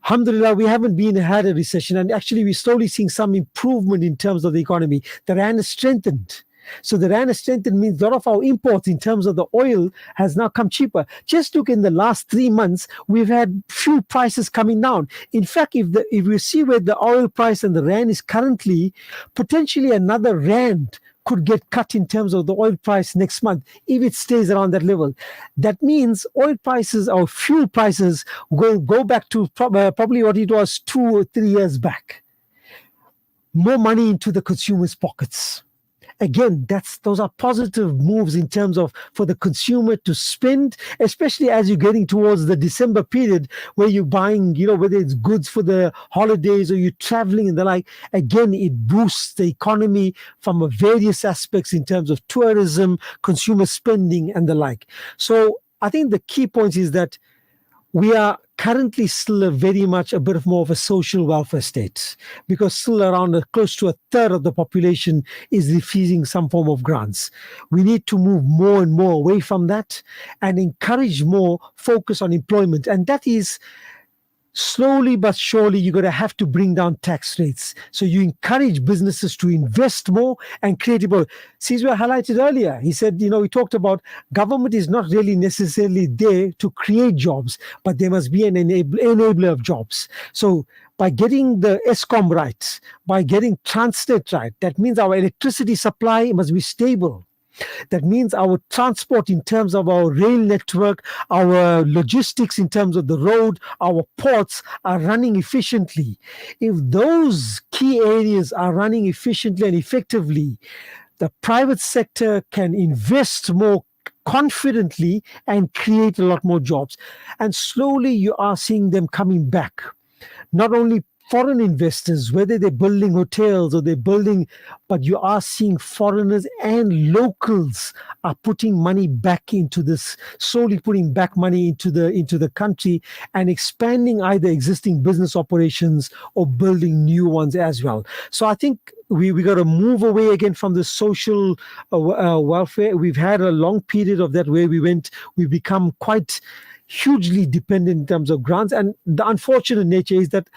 Alhamdulillah, we haven't had a recession, and actually we're slowly seeing some improvement in terms of the economy. The rand has strengthened. So the rand has strengthened means a lot of our imports in terms of the oil has now come cheaper. Just look in the last 3 months, we've had fuel prices coming down. In fact, if we see where the oil price and the rand is currently, potentially another rand could get cut in terms of the oil price next month if it stays around that level. That means oil prices or fuel prices will go back to probably what it was 2 or 3 years back. More money into the consumer's pockets. Again, those are positive moves in terms of for the consumer to spend, especially as you're getting towards the December period where you're buying, whether it's goods for the holidays or you're traveling and the like. Again, it boosts the economy from various aspects in terms of tourism, consumer spending and the like. So I think the key point is that we are currently still very much a bit of more of a social welfare state, because still around close to a third of the population is receiving some form of grants. We need to move more and more away from that and encourage more focus on employment. And that is slowly but surely you're going to have to bring down tax rates. So you encourage businesses to invest more and create more. Sizwe highlighted earlier, he said, he talked about government is not really necessarily there to create jobs, but there must be an enabler of jobs. So by getting the ESCOM right, by getting Transnet right, that means our electricity supply must be stable. That means our transport in terms of our rail network, our logistics in terms of the road, our ports are running efficiently. If those key areas are running efficiently and effectively, the private sector can invest more confidently and create a lot more jobs. And slowly you are seeing them coming back. Not only foreign investors, whether they're building hotels or they're building, but you are seeing foreigners and locals are putting money back into this, slowly putting back money into the country and expanding either existing business operations or building new ones as well. So I think we got to move away again from the social welfare. We've had a long period of that where we become quite hugely dependent in terms of grants. And the unfortunate nature is that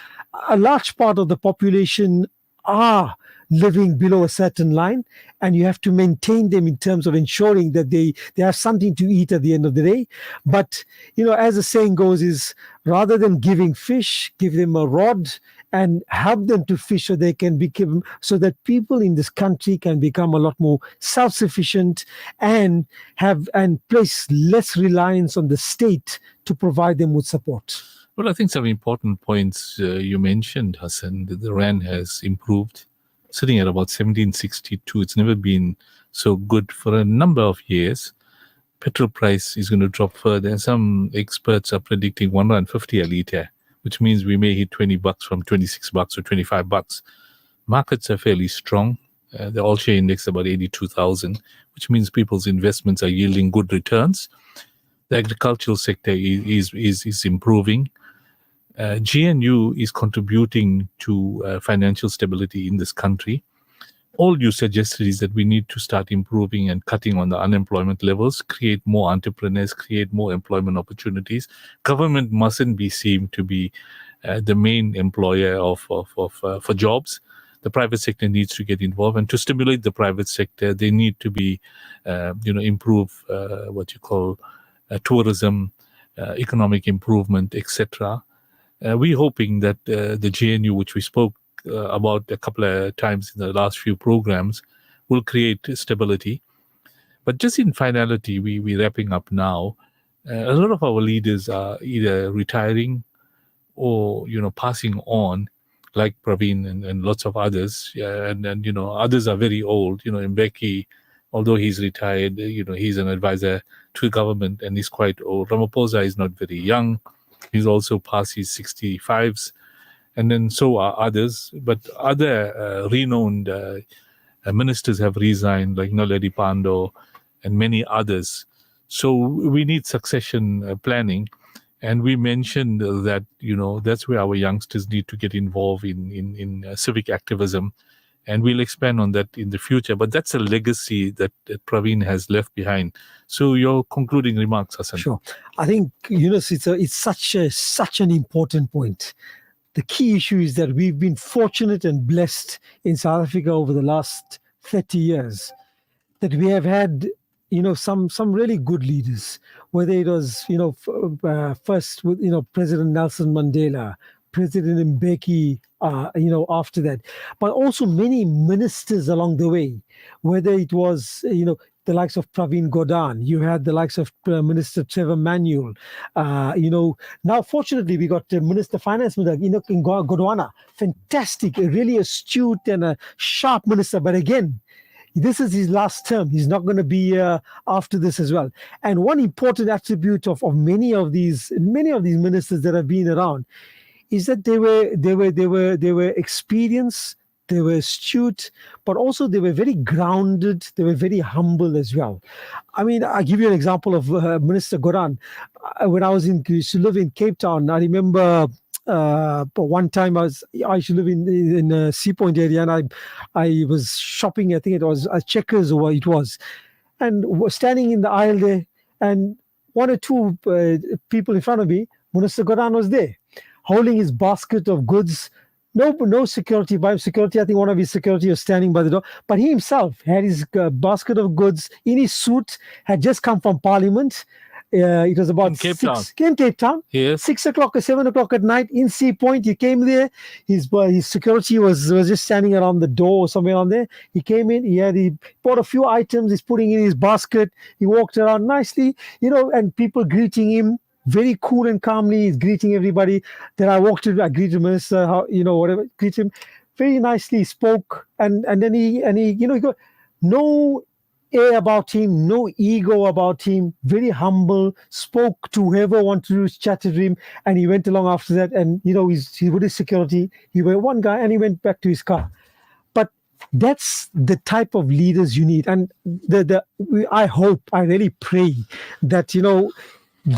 a large part of the population are living below a certain line, and you have to maintain them in terms of ensuring that they have something to eat at the end of the day. But, as the saying goes, is rather than giving fish, give them a rod and help them to fish so they can become, so that people in this country can become a lot more self-sufficient and place less reliance on the state to provide them with support. Well, I think some important points you mentioned, Hassan. The rand has improved, sitting at about 1762. It's never been so good for a number of years. Petrol price is going to drop further, and some experts are predicting $1.50 a litre, which means we may hit $20 from $26 or $25. Markets are fairly strong. The all-share index is about 82,000, which means people's investments are yielding good returns. The agricultural sector is improving. GNU is contributing to financial stability in this country. All you suggested is that we need to start improving and cutting on the unemployment levels, create more entrepreneurs, create more employment opportunities. Government mustn't be seen to be the main employer for jobs. The private sector needs to get involved, and to stimulate the private sector, they need to be, improve what you call tourism, economic improvement, etc. We're hoping that the GNU, which we spoke about a couple of times in the last few programs, will create stability. But just in finality, we're wrapping up now. A lot of our leaders are either retiring or passing on, like Pravin and lots of others. And others are very old. Mbeki, although he's retired, he's an advisor to the government and he's quite old. Ramaphosa is not very young. He's also past his 65s. And then so are others. But other renowned ministers have resigned, like Naledi Pandor and many others. So we need succession planning. And we mentioned that, that's where our youngsters need to get involved in civic activism. And we'll expand on that in the future. But that's a legacy that Pravin has left behind. So your concluding remarks, Hassan. Sure. I think, Yunus, it's such an important point. The key issue is that we've been fortunate and blessed in South Africa over the last 30 years that we have had, some really good leaders, whether it was, first with, President Nelson Mandela, President Mbeki, after that, but also many ministers along the way, whether it was, the likes of Pravin Gordhan, you had the likes of Minister Trevor Manuel. Now fortunately we got Minister Finance, Godwana, fantastic, a really astute and a sharp minister. But again, this is his last term. He's not going to be after this as well. And one important attribute of many of these ministers that have been around is that they were experienced. They were astute, but also they were very grounded. They were very humble as well. I mean, I'll give you an example of Minister Gordhan. When I used to live in Cape Town, I remember one time I used to live in a Sea Point area, and I was shopping. I think it was a Checkers or what it was, and was standing in the aisle there, and one or two people in front of me, Minister Gordhan was there, holding his basket of goods. No security by him. Security, I think one of his security was standing by the door. But he himself had his basket of goods in his suit, had just come from Parliament. It was about In Cape 6 in Cape Town. Yes. 6 o'clock or 7 o'clock at night in Sea Point. He came there. His security was just standing around the door or somewhere on there. He came in. He bought a few items. He's putting in his basket. He walked around nicely, and people greeting him. Very cool and calmly, he's greeting everybody. Then I walked in, I greeted Minister, whatever, greet him. Very nicely spoke, and then he got no air about him, no ego about him. Very humble, spoke to whoever wanted to chat to him, and he went along after that. And he with his security, he went one guy, and he went back to his car. But that's the type of leaders you need, and I really pray that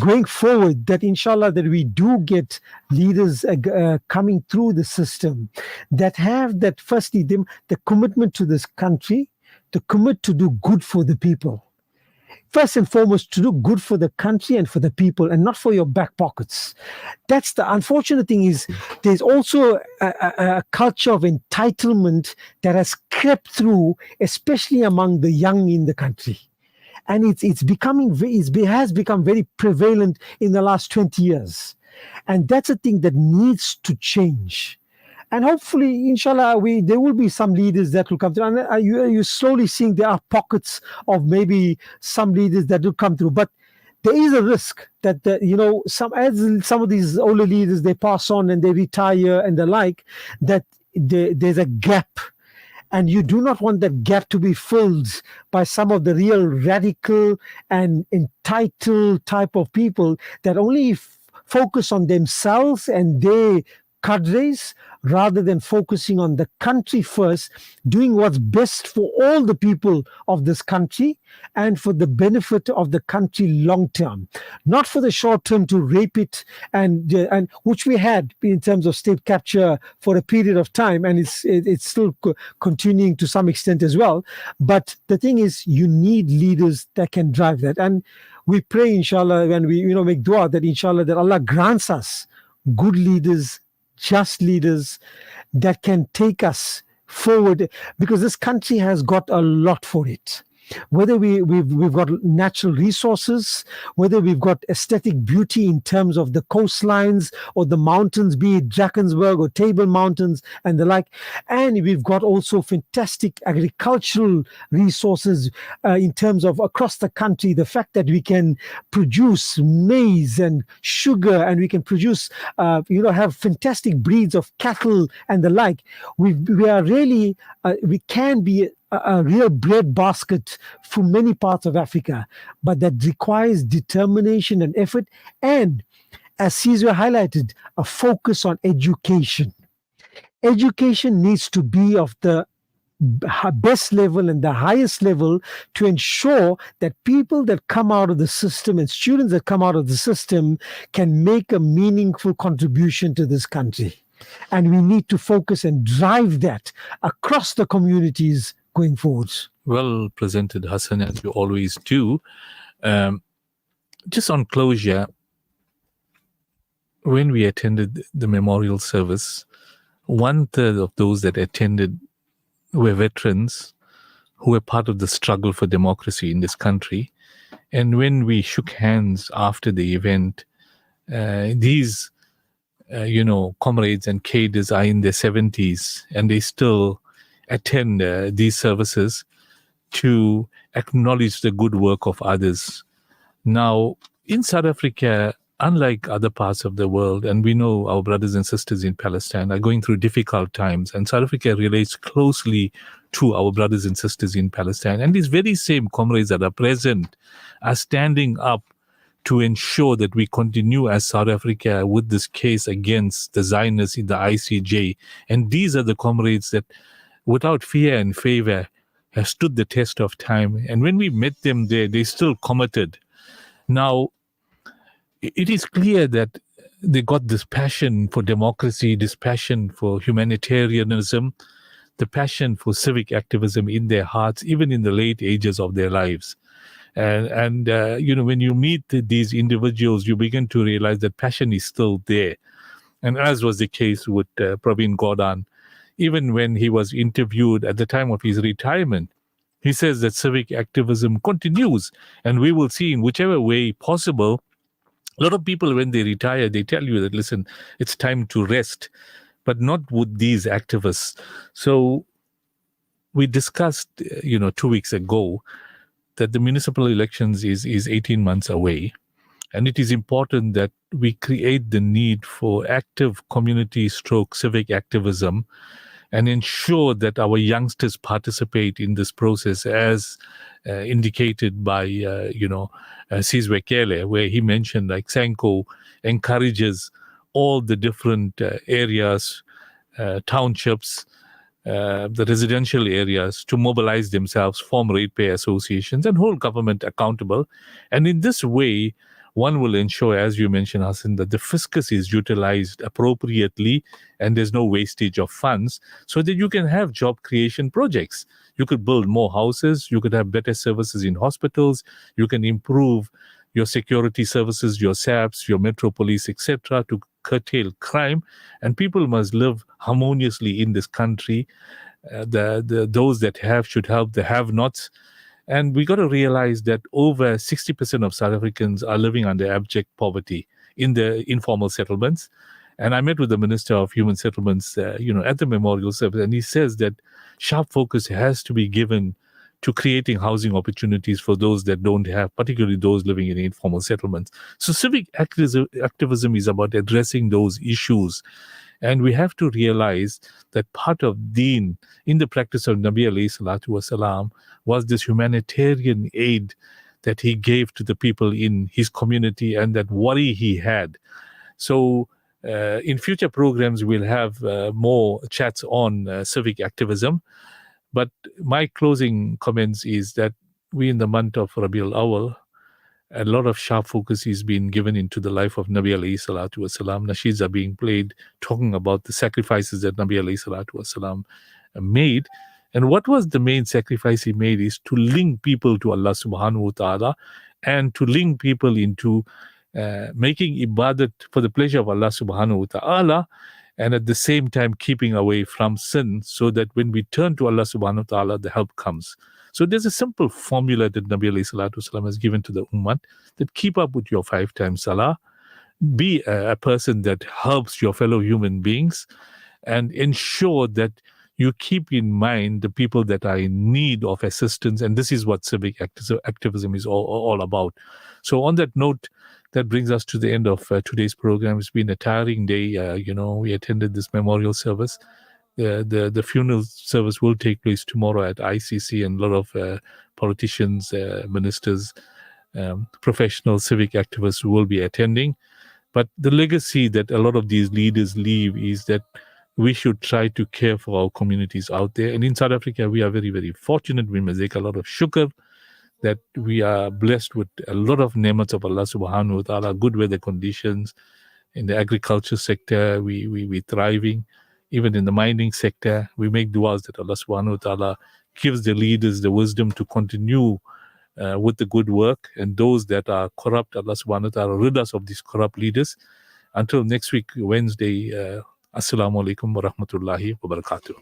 going forward, that inshallah that we do get leaders coming through the system that have that, firstly, the commitment to this country, to commit to do good for the people. First and foremost, to do good for the country and for the people, and not for your back pockets. That's the unfortunate thing, is there's also a culture of entitlement that has crept through, especially among the young in the country. And it has become very prevalent in the last 20 years. And that's a thing that needs to change. And hopefully, inshallah, there will be some leaders that will come through. And you're slowly seeing there are pockets of maybe some leaders that will come through. But there is a risk that, some of these older leaders, they pass on and they retire and the like, that there's a gap. And you do not want that gap to be filled by some of the real radical and entitled type of people that only focus on themselves and their cadres, rather than focusing on the country first, doing what's best for all the people of this country and for the benefit of the country long term, not for the short term to rape it, and which we had in terms of state capture for a period of time, and it's still continuing to some extent as well. But the thing is, you need leaders that can drive that, and we pray, inshallah, when we make dua, that inshallah that Allah grants us good leaders, just leaders that can take us forward, because this country has got a lot for it. Whether we've got natural resources, whether we've got aesthetic beauty in terms of the coastlines or the mountains, be it Drakensberg or Table Mountains and the like, and we've got also fantastic agricultural resources in terms of across the country. The fact that we can produce maize and sugar, and we can produce, have fantastic breeds of cattle and the like. We are really, we can be a real bread basket for many parts of Africa, but that requires determination and effort, and, as Caesar highlighted, a focus on education. Education needs to be of the best level and the highest level to ensure that people that come out of the system and students that come out of the system can make a meaningful contribution to this country. And we need to focus and drive that across the communities going forward. Well presented, Hassan, as you always do. Just on closure, when we attended the memorial service, 1/3 of those that attended were veterans who were part of the struggle for democracy in this country. And when we shook hands after the event, these comrades and cadres are in their 70s, and they still attend these services to acknowledge the good work of others. Now, in South Africa, unlike other parts of the world, and we know our brothers and sisters in Palestine are going through difficult times, and South Africa relates closely to our brothers and sisters in Palestine. And these very same comrades that are present are standing up to ensure that we continue as South Africa with this case against the Zionists in the ICJ. And these are the comrades that, without fear and favor, have stood the test of time. And when we met them there, they still committed. Now, it is clear that they got this passion for democracy, this passion for humanitarianism, the passion for civic activism in their hearts, even in the late ages of their lives. And when you meet these individuals, you begin to realize that passion is still there. And as was the case with Pravin Gordhan, even when he was interviewed at the time of his retirement, He says that civic activism continues, and we will see in whichever way possible. A lot of people, when they retire, they tell you that, listen, it's time to rest, but not with these activists. So we discussed, 2 weeks ago, that the municipal elections is 18 months away. And it is important that we create the need for active community stroke civic activism and ensure that our youngsters participate in this process as indicated by, Sizwe Kele, where he mentioned like Sanko encourages all the different areas, townships, the residential areas to mobilize themselves, form ratepayer associations and hold government accountable. And in this way, one will ensure, as you mentioned, Hassan, that the fiscus is utilized appropriately and there's no wastage of funds so that you can have job creation projects. You could build more houses, you could have better services in hospitals, you can improve your security services, your SAPs, your metro police, etc., to curtail crime, and people must live harmoniously in this country. Those that have should help the have-nots. And we got to realize that over 60% of South Africans are living under abject poverty in the informal settlements. And I met with the Minister of Human Settlements, at the memorial service, and he says that sharp focus has to be given to creating housing opportunities for those that don't have, particularly those living in informal settlements. So civic activism is about addressing those issues. And we have to realize that part of Deen in the practice of Nabi alayhi salatu wasalam was this humanitarian aid that he gave to the people in his community and that worry he had. So in future programs, we'll have more chats on civic activism. But my closing comments is that we in the month of Rabiul Awal, a lot of sharp focus is being given into the life of Nabi alayhi salatu wasalam. Nasheeds are being played talking about the sacrifices that Nabi alayhi salatu wasalam made. And what was the main sacrifice he made is to link people to Allah subhanahu wa ta'ala and to link people into making ibadat for the pleasure of Allah subhanahu wa ta'ala, and at the same time keeping away from sin, so that when we turn to Allah subhanahu wa ta'ala, the help comes. So there's a simple formula that Nabi alayhi salatu wasalam has given to the ummah, that keep up with your 5 times salah, be a person that helps your fellow human beings, and ensure that you keep in mind the people that are in need of assistance. And this is what civic activism is all about. So on that note, that brings us to the end of today's program. It's been a tiring day. We attended this memorial service. The funeral service will take place tomorrow at ICC, and a lot of politicians, ministers, professional civic activists will be attending. But the legacy that a lot of these leaders leave is that we should try to care for our communities out there. And in South Africa, we are very, very fortunate. We must take a lot of shukr that we are blessed with a lot of ni'mats of Allah subhanahu wa ta'ala, good weather conditions. In the agriculture sector, we're thriving. Even in the mining sector, we make du'as that Allah subhanahu wa ta'ala gives the leaders the wisdom to continue with the good work. And those that are corrupt, Allah subhanahu wa ta'ala rid us of these corrupt leaders. Until next week, Wednesday, Assalamu alaikum wa rahmatullahi wa barakatuh.